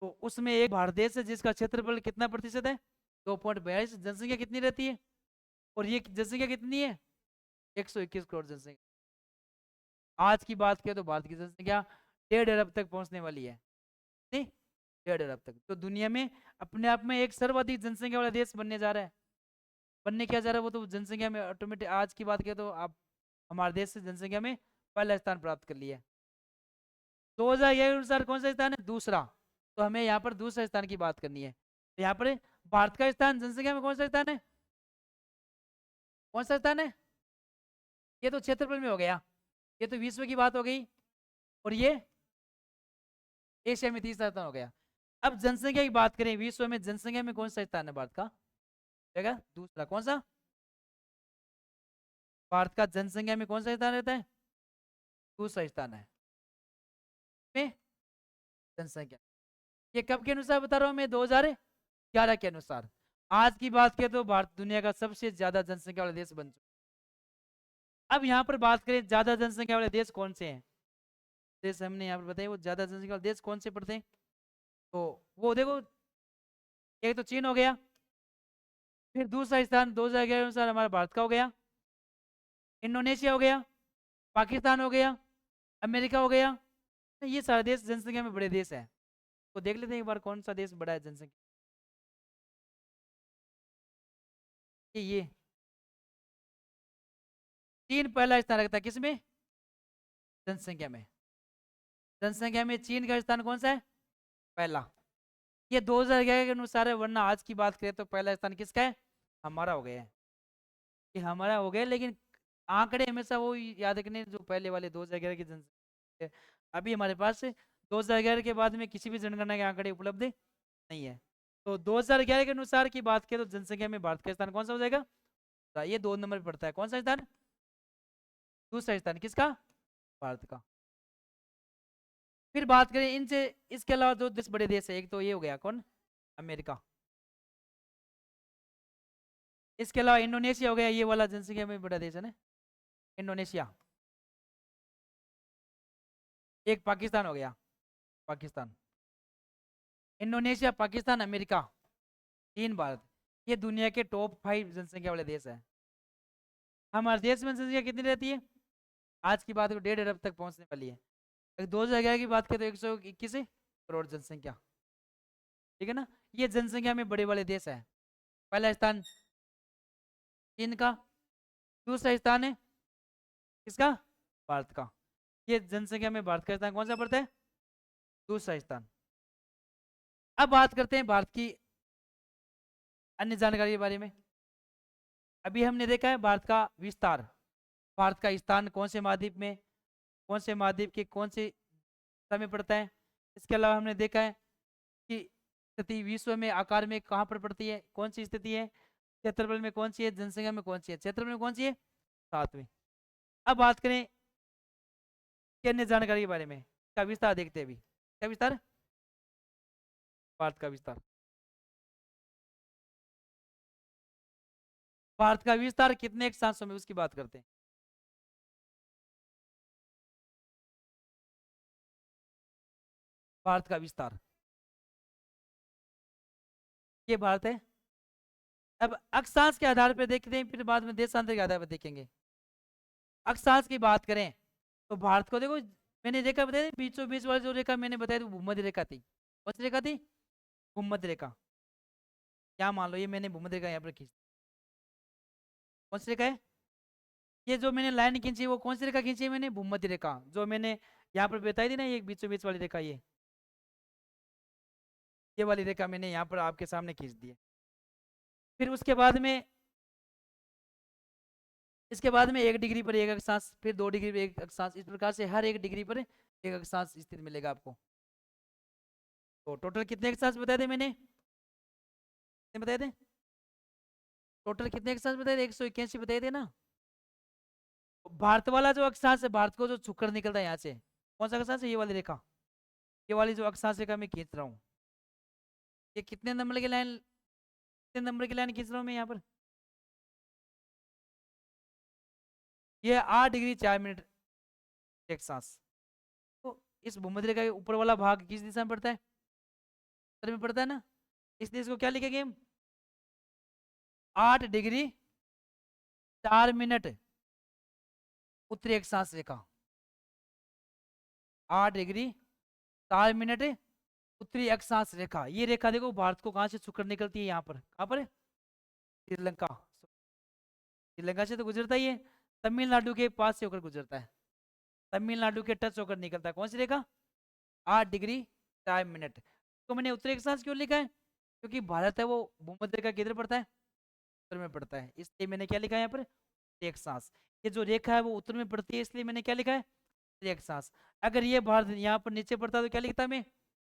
[SPEAKER 1] तो उसमें एक भारत देश है जिसका क्षेत्रफल कितना प्रतिशत है? 2.42। जनसंख्या कितनी रहती है? और ये जनसंख्या कितनी है? 121 करोड़ जनसंख्या। आज की बात करें तो भारत की जनसंख्या 1.5 अरब तक पहुंचने वाली है। नहीं, 1.5 अरब तक। तो दुनिया में अपने आप में एक सर्वाधिक जनसंख्या वाला देश बनने जा रहा है। बनने क्या जा रहा है वो तो जनसंख्या में ऑटोमेटिक, आज की बात करें तो आप हमारे देश से जनसंख्या में पहला स्थान प्राप्त कर लिया है। 2011 के अनुसार कौन सा स्थान है? दूसरा। तो हमें यहाँ पर दूसरे स्थान की बात करनी है। तो यहाँ पर भारत का स्थान जनसंख्या में कौन सा स्थान है? कौन सा स्थान है? ये तो क्षेत्रफल में हो गया, ये तो विश्व की बात हो गई, और ये एशिया में तीसरा स्थान हो गया। अब जनसंख्या की बात करें, विश्व में जनसंख्या में कौन सा स्थान है भारत का? जगह दूसरा। कौन सा? भारत का जनसंख्या में कौन सा स्थान रहता है? दूसरा स्थान है में जनसंख्या। ये कब के अनुसार बता रहा हूं मैं? 2011 के अनुसार। आज की बात करें तो भारत दुनिया का सबसे ज्यादा जनसंख्या वाला देश बन चुका। अब यहाँ पर बात करें ज्यादा जनसंख्या वाले देश कौन से हैं, देश हमने यहाँ पर बताए वो ज्यादा जनसंख्या वाले देश कौन से पड़ते हैं। तो वो देखो, एक तो चीन हो गया, फिर दूसरा स्थान 2011 के अनुसार हमारा भारत का हो गया, इंडोनेशिया हो गया, पाकिस्तान हो गया, अमेरिका हो गया। ये सारे देश जनसंख्या में बड़े देश हैं। तो देख लेते हैं एक बार कौन सा देश बड़ा है जनसंख्या। ये चीन पहला स्थान रखता है किसमें? जनसंख्या में। जनसंख्या में चीन का स्थान कौन सा है? पहला। ये 2011 के अनुसार है, वरना आज की बात करें तो पहला स्थान किसका है? हमारा हो गया है, ये हमारा हो गया। लेकिन आंकड़े हमेशा वो याद रखने जो पहले वाले 2011 की जनसंख्या। अभी हमारे पास 2011 के बाद में किसी भी जनगणना के आंकड़े उपलब्ध नहीं है। तो 2011 के अनुसार की बात करें तो जनसंख्या में भारत का स्थान कौन सा हो जाएगा? तो ये 2 नंबर पर पड़ता है। कौन सा स्थान? दूसरा स्थान किसका? भारत का। फिर बात करें इनसे, इसके अलावा दो देश बड़े देश है, एक तो ये हो गया कौन? अमेरिका। इसके अलावा इंडोनेशिया हो गया, ये वाला जनसंख्या में बड़ा देश है ना, इंडोनेशिया। एक पाकिस्तान हो गया, पाकिस्तान। इंडोनेशिया, पाकिस्तान, अमेरिका, चीन, भारत, ये दुनिया के टॉप 5 जनसंख्या वाले देश है। हमारे देश में जनसंख्या कितनी रहती है? आज की बात को 1.5 अरब तक पहुंचने वाली है। 2011 की बात करें तो 121 करोड़ जनसंख्या, ठीक है ना। ये जनसंख्या में बड़े वाले देश है। पहला स्थान चीन का, दूसरा स्थान है किसका? भारत का। ये जनसंख्या में भारत का स्थान कौन सा पड़ता है? दूसरा स्थान। अब बात करते हैं भारत की अन्य जानकारी के बारे में, अभी हमने देखा है भारत का विस्तार, भारत का स्थान कौन से महाद्वीप में, कौन से महाद्वीप के कौन से हिस्सा में पड़ता है। इसके अलावा हमने देखा है कि स्थिति विश्व में आकार में कहाँ पर पड़ती है, कौन सी स्थिति है, क्षेत्रफल में कौन सी है, जनसंख्या में कौन सी है, क्षेत्रफल में कौन सी है, 7वीं। अब बात करें कि अन्य जानकारी के बारे में, का विस्तार देखते हैं अभी। क्या विस्तार, भारत का विस्तार, भारत का विस्तार कितने अक्षांशों में, उसकी बात करते हैं। भारत का विस्तार, ये भारत है। अब अक्षांश के आधार पर देखते हैं, फिर बाद में देशांतर के आधार पर देखेंगे। अक्षांश की बात करें तो भारत को देखो, मैंने रेखा बताई बीचों बीच वाली जो रेखा मैंने बताई थी भूमध्य रेखा थी। कौन सी रेखा थी, भूमध्य रेखा। क्या मान लो ये मैंने भूमध्य रेखा यहाँ पर खींच, कौन सी रेखा है, ये जो मैंने लाइन खींची वो कौन सी रेखा खींची है मैंने, भूमध्य रेखा, जो मैंने यहाँ पर बताई थी ना, ये बीचों बीच वाली रेखा, ये वाली रेखा मैंने यहाँ पर आपके सामने खींच दी है। फिर उसके बाद में, इसके बाद में 1 डिग्री पर एक अक्षांश, फिर 2 डिग्री पर एक अक्षांश, इस प्रकार से हर 1 डिग्री पर एक अक्षांश स्थित मिलेगा आपको। तो टोटल कितने अक्षांश बताए थे मैंने, कितने बताए थे, टोटल कितने अक्षांश बताए थे, 181 बताए थे ना। भारत वाला जो अक्षांश है, भारत को जो छुकर निकलता है यहाँ से, कौन सा अक्षांश है, ये वाली रेखा, ये वाली जो अक्षांश रेखा मैं खींच रहा हूँ, ये कितने नंबर की लाइन, कितने नंबर की लाइन खींच रहा हूँ मैं यहाँ पर, ये 8 डिग्री 4 मिनट एक सांस। तो इस भूमध्य रेखा के ऊपर वाला भाग किस दिशा में पड़ता है, उत्तर में पड़ता है ना, इसलिए इसको क्या लिखेंगे हम, 8 डिग्री 4 मिनट उत्तरी एक सांस रेखा, 8 डिग्री 4 मिनट उत्तरी अक्षांश रेखा। ये रेखा देखो भारत को कहां से छूकर निकलती है, यहाँ पर, कहां पर, श्रीलंका, श्रीलंका से तो गुजरता ही है, तमिलनाडु के पास से होकर गुजरता है, तमिलनाडु के टच होकर निकलता है, कौन सी रेखा, 8 डिग्री 4 मिनट। तो मैंने उत्तरी अक्षांश क्यों लिखा है, क्योंकि भारत है वो भूमध्य रेखा किधर पड़ता है, उत्तर में पड़ता है, इसलिए मैंने क्या लिखा है यहाँ पर, उत्तरी अक्षांश। ये जो रेखा है वो उत्तर में पड़ती है, इसलिए मैंने क्या लिखा है, उत्तरी अक्षांश। अगर ये भारत यहाँ पर नीचे पड़ता तो क्या लिखता मैं,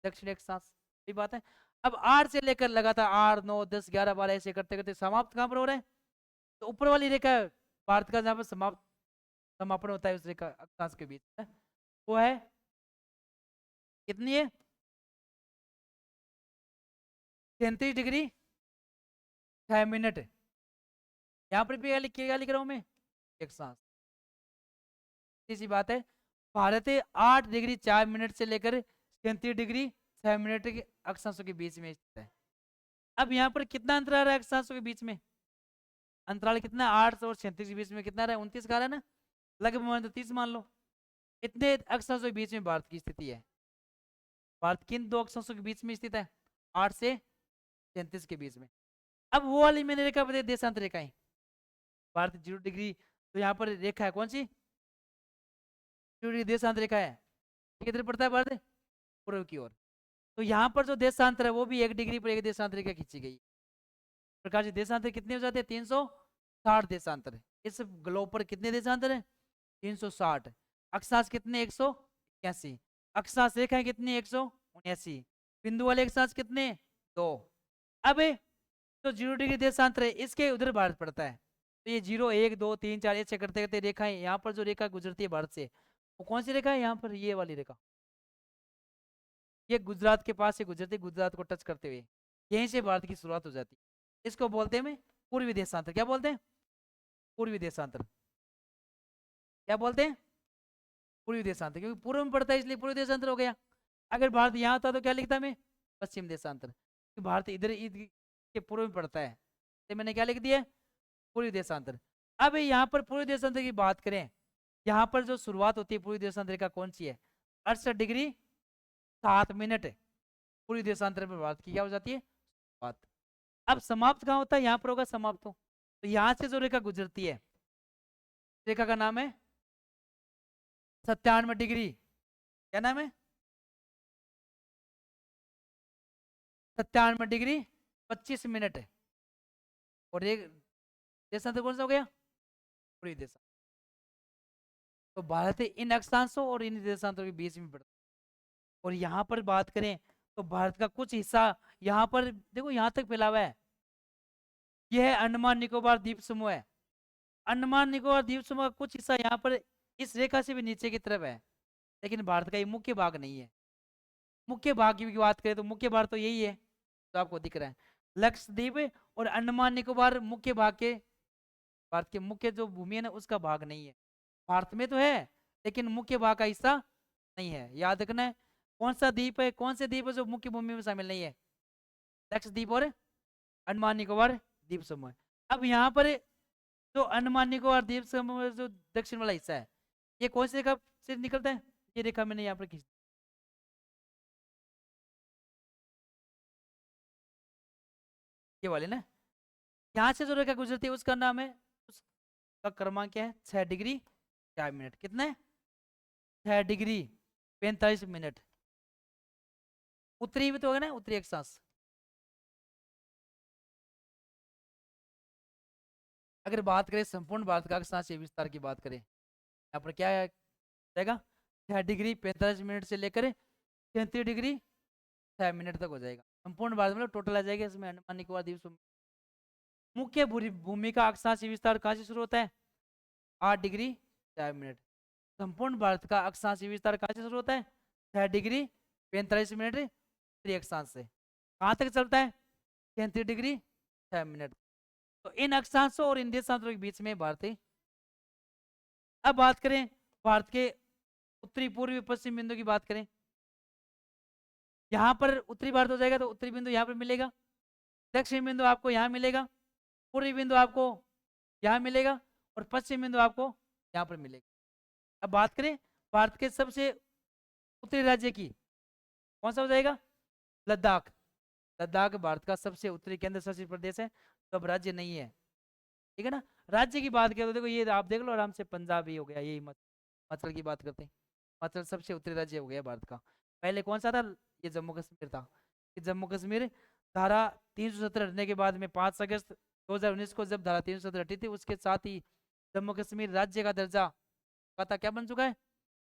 [SPEAKER 1] दक्षिण अक्षांश। सही बात है। अब 8 से लेकर लगातार 8 9 10 11 12 ऐसे करते करते समाप्त कहाँ पर हो रहा है, तो ऊपर वाली रेखा भारत का जहाँ पर समाप्त समापन होता है उस रेखा अक्षांश के बीच में, वो है कितनी है, 33 डिग्री 6 मिनट। यहाँ पर भी क्या लिख रहा हूँ मैं, एक सांस। इसी बात है, भारत 8 डिग्री 4 मिनट से लेकर 33 डिग्री 6 मिनट के अक्षांशों के बीच में स्थित है। अब यहाँ पर कितना अंतराल है अक्षांशों के बीच में, अंतराल कितना, 8 और 36 के बीच में कितना रहा, 29 का रहा ना, लगभग मान तो 30 मान लो। इतने अक्षांशों के बीच में भारत की स्थिति है। भारत किन 2 अक्षांशों के बीच में स्थित है, 8 से 33 के बीच में। अब वो वाली मैंने रेखा बताई देशांतर रेखाएं, भारत 0 डिग्री, तो यहाँ पर रेखा है कौन सी, 0 डिग्री देशांतर रेखा है, किधर पड़ता है भारत, पूर्व की ओर। तो यहाँ पर जो देशांतर है वो भी 1 डिग्री पर एक देशांतर रेखा खींची गई। प्रकार से देशांतर कितने हो जाते हैं, 360 देशांतर। इस ग्लोब पर कितने देशांतर है, 360। अक्षांश कितने, 181। अक्षांश रेखाएं कितनी, 179। बिंदु वाले अक्षांश कितने, 2। अब तो 0 डिग्री देशांतर है, इसके उधर भारत पड़ता है, तो ये 0 1 2 3 4 ऐसे करते करते रेखाएं, यहाँ पर जो रेखा गुजरती है भारत से, वो कौन सी रेखा है, यहाँ पर ये वाली रेखा, ये गुजरात के पास से गुजरती, गुजरात को टच करते हुए यहीं से भारत की शुरुआत हो जाती है। इसको बोलते हैं पूर्वी देशांतर। क्या बोलते हैं, पूर्वी देशांतर। क्या बोलते हैं, पूर्वी देशांतर, क्योंकि पूर्व में पड़ता है इसलिए पूर्वी देशांतर हो गया। अगर भारत यहाँ होता तो क्या लिखता मैं, पश्चिम देशांतर, क्योंकि भारत इधर ईद के पूर्व में पड़ता है, तो मैंने क्या लिख दिया, पूर्वी देशांतर। अब यहाँ पर पूर्वी देशांतर की बात करें, यहाँ पर जो शुरुआत होती है पूर्वी देशांतर का कौन सी है, 68 डिग्री 7 मिनट पूर्वी देशांतर पर भारत की क्या हो जाती है बात। अब समाप्त कहाँ होता है, यहाँ पर होगा समाप्त। तो यहाँ से जो रेखा गुजरती है, रेखा का नाम है 97 डिग्री, क्या नाम है, 97 डिग्री 25 मिनट। और एक देशांतर कौन सा हो गया, पूर्वी देशांतर। तो भारत इन अक्षांशों और इन देशांतरों के बीच में पड़ता है। और यहाँ पर बात करें तो भारत का कुछ हिस्सा यहाँ पर देखो यहाँ तक फैला हुआ है, यह है अंडमान निकोबार द्वीप समूह है। अंडमान निकोबार द्वीप समूह का कुछ हिस्सा यहाँ पर इस रेखा से भी नीचे की तरफ है, लेकिन भारत का ये मुख्य भाग नहीं है। मुख्य भाग की बात करें तो मुख्य भाग तो यही है तो आपको दिख रहा है, लक्षद्वीप और अंडमान निकोबार मुख्य भाग के, भारत के मुख्य जो भूमि है ना उसका भाग नहीं है। भारत में तो है लेकिन मुख्य भाग का हिस्सा नहीं है, याद रखना है। कौन सा द्वीप है, कौन से द्वीप है जो मुख्य भूमि में शामिल नहीं है, लक्षद्वीप और अंडमान निकोबार द्वीप समूह। अब यहाँ पर जो अंडमान निकोबार द्वीप समूह में जो दक्षिण वाला हिस्सा है, ये कौन सी रेखा से निकलता है, ये रेखा मैंने यहाँ पर खींच, ये वाले ना, यहाँ से जो रेखा गुजरती है उसका नाम है, उसका क्रमांक क्या है, 6 डिग्री 4 मिनट। कितना है, 6 डिग्री 45 मिनट। उत्तरी भी तो होगा ना, उत्तरी अक्षांश। अगर बात करें संपूर्ण भारत का अक्षांशीय विस्तार की बात करें, यहाँ पर क्या जाएगा, 6 डिग्री 45 मिनट से लेकर 33 डिग्री 6 मिनट तक हो जाएगा। संपूर्ण भारत मतलब टोटल आ जाएगा इसमें अंडमान निकोबार द्वीप समूह। मुख्य भूमि का अक्षांशीय विस्तार कहाँ से शुरू होता है, 8 डिग्री 4 मिनट। संपूर्ण भारत का अक्षांशीय विस्तार कहाँ से शुरू होता है, 6 डिग्री 45 मिनट उत्तरी अक्षांश से। कहाँ तक चलता है, 33 डिग्री 6 मिनट। तो इन अक्षांशों और इन देशांतरों के बीच में भारत है। अब बात करें भारत के उत्तरी पूर्वी पश्चिम बिंदु की बात करें, यहाँ पर उत्तरी भारत हो जाएगा तो उत्तरी बिंदु यहाँ पर मिलेगा, दक्षिण बिंदु आपको यहाँ मिलेगा, पूर्वी बिंदु आपको यहाँ मिलेगा और पश्चिम बिंदु आपको यहाँ पर मिलेगा। अब बात करें भारत के सबसे उत्तरी राज्य की, कौन सा हो जाएगा, लद्दाख। लद्दाख भारत का सबसे उत्तरी केंद्र शासित प्रदेश है, तो अब राज्य नहीं है, ठीक है ना। राज्य की बात करें तो देखो ये आप देख लो आराम से, पंजाब ही हो गया, यही हिमाचल की बात करते हैं, हिमाचल सबसे उत्तरी राज्य हो गया भारत का। पहले कौन सा था, ये जम्मू कश्मीर था। कि जम्मू कश्मीर धारा 370 हटने के बाद में 5 अगस्त 2019 को जब धारा 370 हटी थी, उसके साथ ही जम्मू कश्मीर राज्य का दर्जा पता क्या बन चुका है,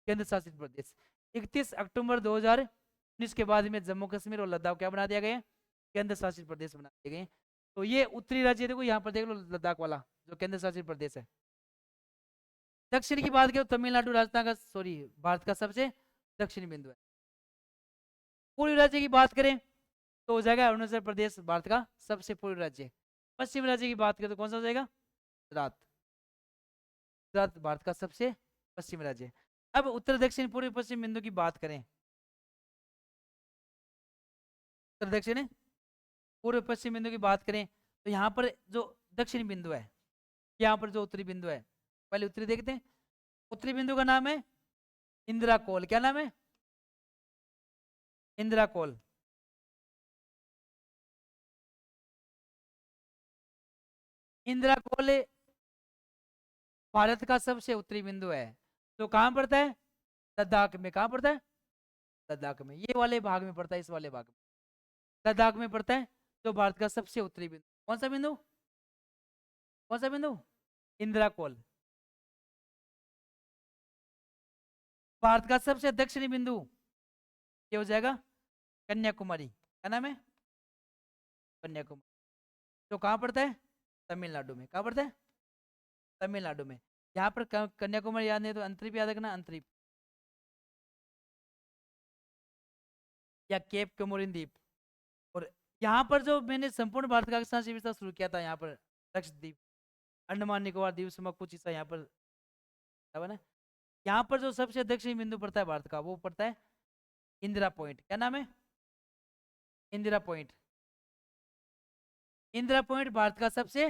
[SPEAKER 1] केंद्र शासित प्रदेश। 31 अक्टूबर 2019 के बाद में जम्मू कश्मीर और लद्दाख क्या बना दिया गया, केंद्र शासित प्रदेश बना दिए गए। तो ये उत्तरी राज्य देखो यहाँ पर देख लो, लद्दाख वाला जो केंद्र शासित प्रदेश है। दक्षिण की बात करें तमिलनाडु राजस्थान का, सॉरी, भारत का सबसे दक्षिणी बिंदु है। पूर्वी राज्य की बात करें तो हो जाएगा अरुणाचल प्रदेश, भारत का सबसे पूर्वी राज्य। पश्चिम राज्य की बात करें तो कौन सा हो जाएगा, गुजरात। गुजरात भारत का सबसे पश्चिम राज्य। अब उत्तर दक्षिण पूर्वी पश्चिम बिंदु की बात करें, उत्तर दक्षिण पूर्व पश्चिम बिंदु की बात करें तो यहाँ पर जो दक्षिणी बिंदु है, यहाँ पर जो उत्तरी बिंदु है, पहले उत्तरी देखते हैं। उत्तरी बिंदु का नाम है इंदिरा कोल। क्या नाम है, इंदिरा कोल। इंदिरा कोल भारत का सबसे उत्तरी बिंदु है, तो कहाँ पड़ता है, लद्दाख में। कहाँ पड़ता है, लद्दाख में, ये वाले भाग में पड़ता है, इस वाले भाग में लद्दाख में पड़ता है, जो भारत का सबसे उत्तरी बिंदु। कौन सा बिंदु, कौन सा बिंदु, इंदिरा कोल। भारत का सबसे दक्षिणी बिंदु ये हो जाएगा कन्याकुमारी। क्या नाम है, कन्याकुमारी, तो कहाँ पड़ता है, तमिलनाडु में। कहाँ पड़ता है, तमिलनाडु में। यहाँ पर कन्याकुमारी याद नहीं तो अंतरीप याद रखना, अंतरीप या केप कमोरिन द्वीप। और यहाँ पर जो मैंने संपूर्ण भारत का अक्षांशीय विस्तार शुरू किया था, यहाँ पर लक्षद्वीप, अंडमान निकोबार द्वीप समूह कुछ हिस्सा यहाँ पर था ना। यहाँ पर जो सबसे दक्षिणी बिंदु पड़ता है भारत का, वो पड़ता है इंदिरा पॉइंट। क्या नाम है, इंदिरा पॉइंट। इंदिरा पॉइंट भारत का सबसे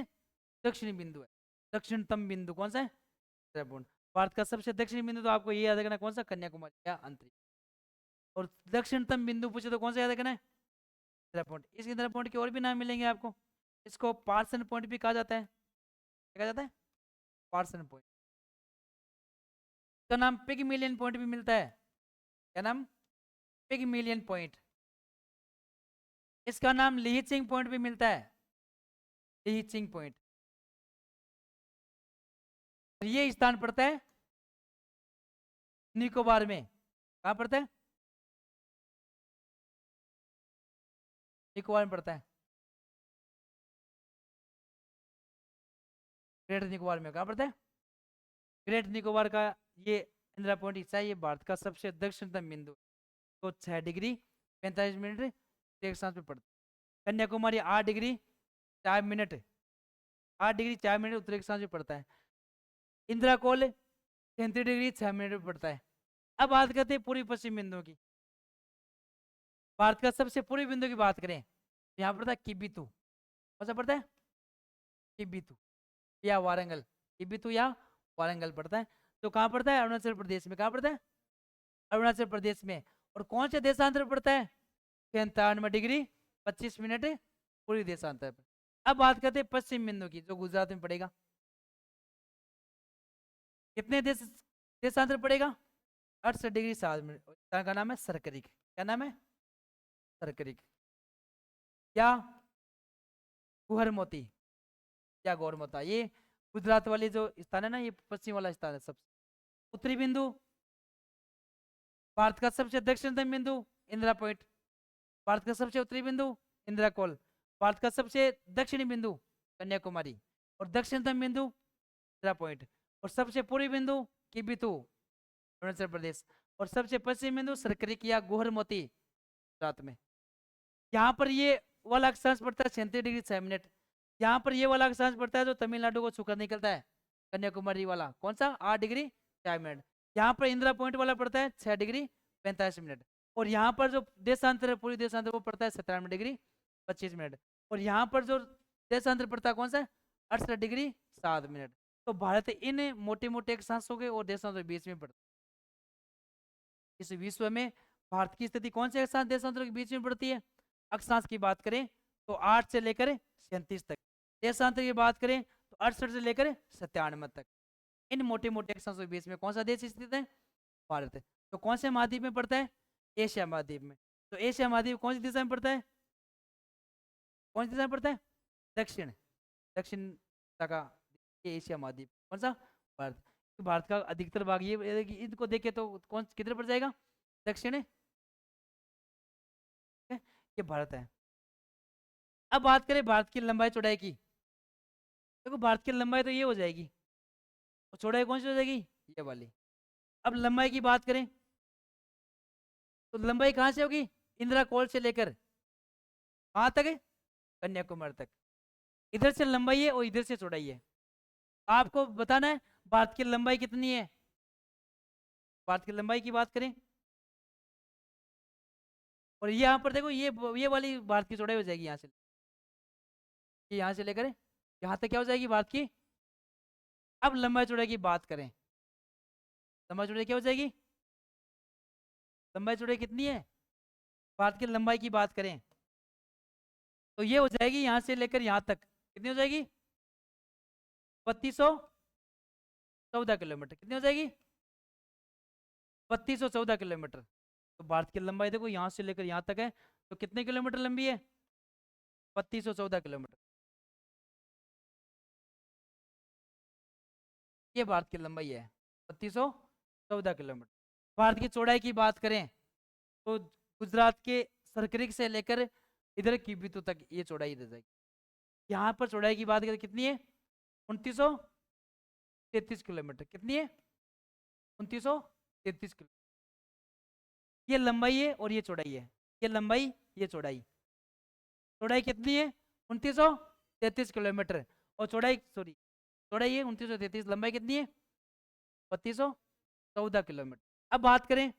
[SPEAKER 1] दक्षिणी बिंदु है, दक्षिणतम बिंदु कौन सा है, इंदिरा पॉइंट। भारत का सबसे दक्षिणी बिंदु तो आपको ये याद रखना, कौन सा, कन्याकुमारी या अंतरिक्ष। और दक्षिणतम बिंदु पूछे तो कौन सा याद रखना है, इंदिरा पॉइंट। इस इंदिरा पॉइंट के और भी नाम मिलेंगे आपको, इसको पार्सन पॉइंट भी कहा जाता है। क्या कहा जाता है, पार्सन पॉइंट। इसका नाम पिगमिलियन पॉइंट भी मिलता है। क्या नाम, पिगमिलियन पॉइंट। इसका नाम लीचिंग पॉइंट भी मिलता है। यही चिंग पॉइंट, ये स्थान पड़ता है निकोबार में। कहाँ पड़ता है? निकोबार में पड़ता है, ग्रेट निकोबार में। कहाँ पड़ता है? ग्रेट निकोबार का ये इंदिरा पॉइंट हिस्सा है, ये भारत का सबसे दक्षिणतम बिंदु, तो 6 डिग्री 45 मिनट एक सांस में पड़ता है। Kanyakumari 8 degree 4 minute 8 degree 4 minute उत्तरी अक्षांश में पड़ता है। इंदिरा कोल 33 डिग्री 6 मिनट में पड़ता है। अब बात करते हैं पूर्वी पश्चिम बिंदु की। भारत का सबसे पूर्वी बिंदु की बात करें, यहाँ पड़ता है किबितू। कौन सा पड़ता है? किबितू या वारंगल, किबितू या वारंगल पड़ता है। तो कहाँ पड़ता है? अरुणाचल प्रदेश में। कहाँ पड़ता है? अरुणाचल प्रदेश में। और कौन से देशांतर पड़ता है? 93 डिग्री 25 मिनट पूर्वी देशांतर पर। अब बात करते हैं पश्चिम बिंदु की, जो गुजरात में पड़ेगा। कितने देशांतर पड़ेगा? 68 डिग्री 7 मिनट का नाम है सरकरिक। क्या नाम है? सरकरिक या गुहरमोती या गौरमोता। ये गुजरात वाली जो स्थान है ना, ये पश्चिम वाला स्थान है सबसे। उत्तरी बिंदु भारत का सबसे दक्षिणतम बिंदु इंदिरा पॉइंट। भारत का सबसे उत्तरी बिंदु इंदिरा कोल। भारत का सबसे दक्षिणी बिंदु कन्याकुमारी। और दक्षिणतम बिंदु इंदिरा पॉइंट। और सबसे पूर्वी बिंदु किबितू अरुणाचल प्रदेश। और सबसे पश्चिम बिंदु सरकरिक या गुहरमोती गुजरात में। यहाँ पर ये वाला अक्षांश पड़ता है 37 डिग्री 6 मिनट। यहाँ पर ये वाला अक्षांश पड़ता है जो तमिलनाडु को छूकर निकलता है, कन्याकुमारी वाला। कौन सा? 8 डिग्री 4 मिनट। यहाँ पर इंदिरा पॉइंट वाला पड़ता है 6 डिग्री 45 मिनट। और यहाँ पर जो देशांतर है, पूरी देशांतर, वो पड़ता है 97 डिग्री 25 मिनट। और यहाँ पर जो देशांतर पड़ता है कौन सा? 68 डिग्री 7 मिनट। तो भारत इन मोटे मोटे अक्षांशों के और देशांतर के बीच में पड़ता है। इस विश्व में भारत की स्थिति कौन से अक्षांश देशांतरों के बीच में पड़ती है? अक्षांश की बात करें तो 8 से लेकर 37 तक। देशांतर की बात करें तो 68 से लेकर 97 तक। इन मोटे मोटे अक्षांशों के बीच में कौन सा देश स्थित है? भारत है। तो कौन से महाद्वीप में पड़ता है? एशिया महाद्वीप में। तो एशिया महाद्वीप कौन सी दिशा में पड़ता है? कौन सी दिशा में पड़ता है? दक्षिण दक्षिण दिशा का ये एशिया महाद्वीप। कौन सा? भारत। तो भारत का अधिकतर भाग ये, इनको देखे तो कौन किधर पड़ जाएगा? दक्षिण है, ये भारत है। अब बात करें भारत की लंबाई चौड़ाई की। देखो भारत की लंबाई तो ये हो जाएगी, और चौड़ाई कौन सी हो जाएगी? ये वाली। अब लंबाई की बात करें तो लंबाई कहाँ से होगी? इंदिरा कोल से लेकर कहाँ तक है? कन्याकुमारी तक। इधर से लंबाई है और इधर से चौड़ाई है। आपको बताना है भारत की लंबाई कितनी है। भारत की लंबाई की बात करें और यहाँ पर देखो, ये वाली भारत की चौड़ाई हो जाएगी यहाँ से, ये यहाँ से लेकर यहाँ तक क्या हो जाएगी भारत की। अब लंबाई चौड़ाई की बात करें, लंबाई चौड़ाई क्या हो जाएगी? लंबाई चौड़ाई कितनी है? भारत की लंबाई की बात करें तो ये हो जाएगी यहाँ से लेकर यहाँ तक। कितनी हो जाएगी? 3214 किलोमीटर। कितनी हो जाएगी? 3214 किलोमीटर। तो भारत की लंबाई देखो यहाँ से लेकर यहाँ तक है, तो कितने किलोमीटर लंबी है? 3214 किलोमीटर। ये भारत की लंबाई है, 3214 किलोमीटर। भारत की चौड़ाई की बात करें तो गुजरात के सरकरिक से लेकर इधर किबितू तक ये चौड़ाई दे जाएगी। यहाँ पर चौड़ाई की बात करें कितनी है? 2933 किलोमीटर। कितनी है? 2933 किलोमीटर। ये लंबाई है और ये चौड़ाई है। ये लंबाई, ये चौड़ाई। चौड़ाई कितनी है? 2933 किलोमीटर। और चौड़ाई, सॉरी, चौड़ाई है 2933, लंबाई कितनी है? 3214 किलोमीटर। अब बात करें,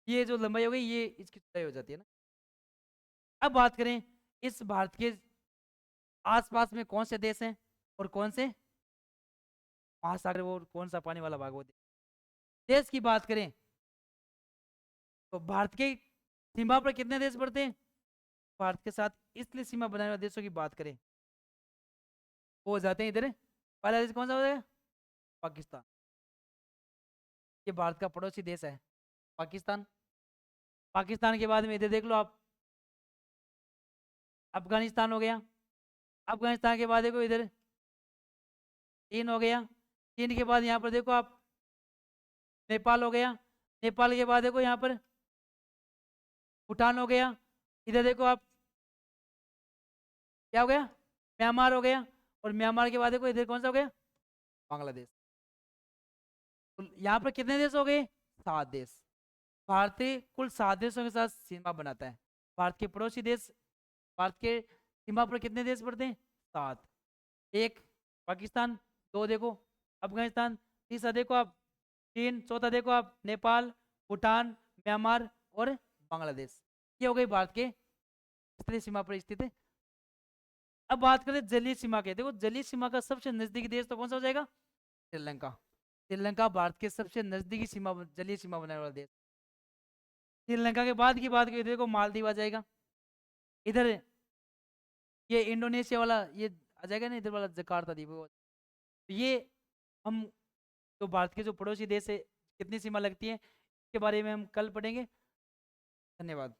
[SPEAKER 1] ये जो लंबाई हो गई, ये इसकी चौड़ाई हो जाती है ना। अब बात करें इस भारत के आसपास में कौन से देश हैं और कौन से महासागर, वो कौन सा पानी वाला भाग, वो देश की बात करें तो भारत के सीमा पर कितने देश पड़ते हैं? भारत के साथ इसलिए सीमा बनाने वाले देशों की बात करें वो हो जाते हैं इधर। पहला देश कौन सा हो जाएगा? पाकिस्तान। ये भारत का पड़ोसी देश है, पाकिस्तान। पाकिस्तान के बाद में इधर देख लो आप, अफगानिस्तान हो गया, अफगानिस्तान के बाद देखो इधर चीन हो गया, चीन के बाद यहाँ पर देखो आप नेपाल हो गया, नेपाल के बाद देखो यहाँ पर भूटान हो गया, इधर देखो आप क्या हो गया, म्यांमार हो गया, और म्यांमार के बाद देखो इधर कौन सा हो गया, बांग्लादेश। तो यहाँ पर कितने देश हो गए, 7 देश। भारतीय कुल 7 देशों के साथ सीमा बनाता है। भारत के पड़ोसी देश, भारत के सीमा पर कितने देश पड़ते हैं, 7। एक पाकिस्तान, 2 देखो अफगानिस्तान, तीसरा देखो आप चीन, चौथा देखो आप नेपाल, भूटान, म्यांमार और बांग्लादेश। ये हो गई भारत के उत्तरी सीमा पर स्थित है। अब बात करें जलीय सीमा के, देखो जलीय सीमा का सबसे नजदीकी देश तो कौन सा हो जाएगा, श्रीलंका। श्रीलंका भारत के सबसे नजदीकी सीमा, जलीय सीमा बनाने वाला देश। श्रीलंका के बाद की बात करें, देखो मालदीव आ जाएगा, इधर ये इंडोनेशिया वाला ये आ जाएगा ना, इधर वाला जकार्ता द्वीप। तो ये हम तो भारत के जो पड़ोसी देश है कितनी सीमा लगती है इसके बारे में हम कल पढ़ेंगे। धन्यवाद।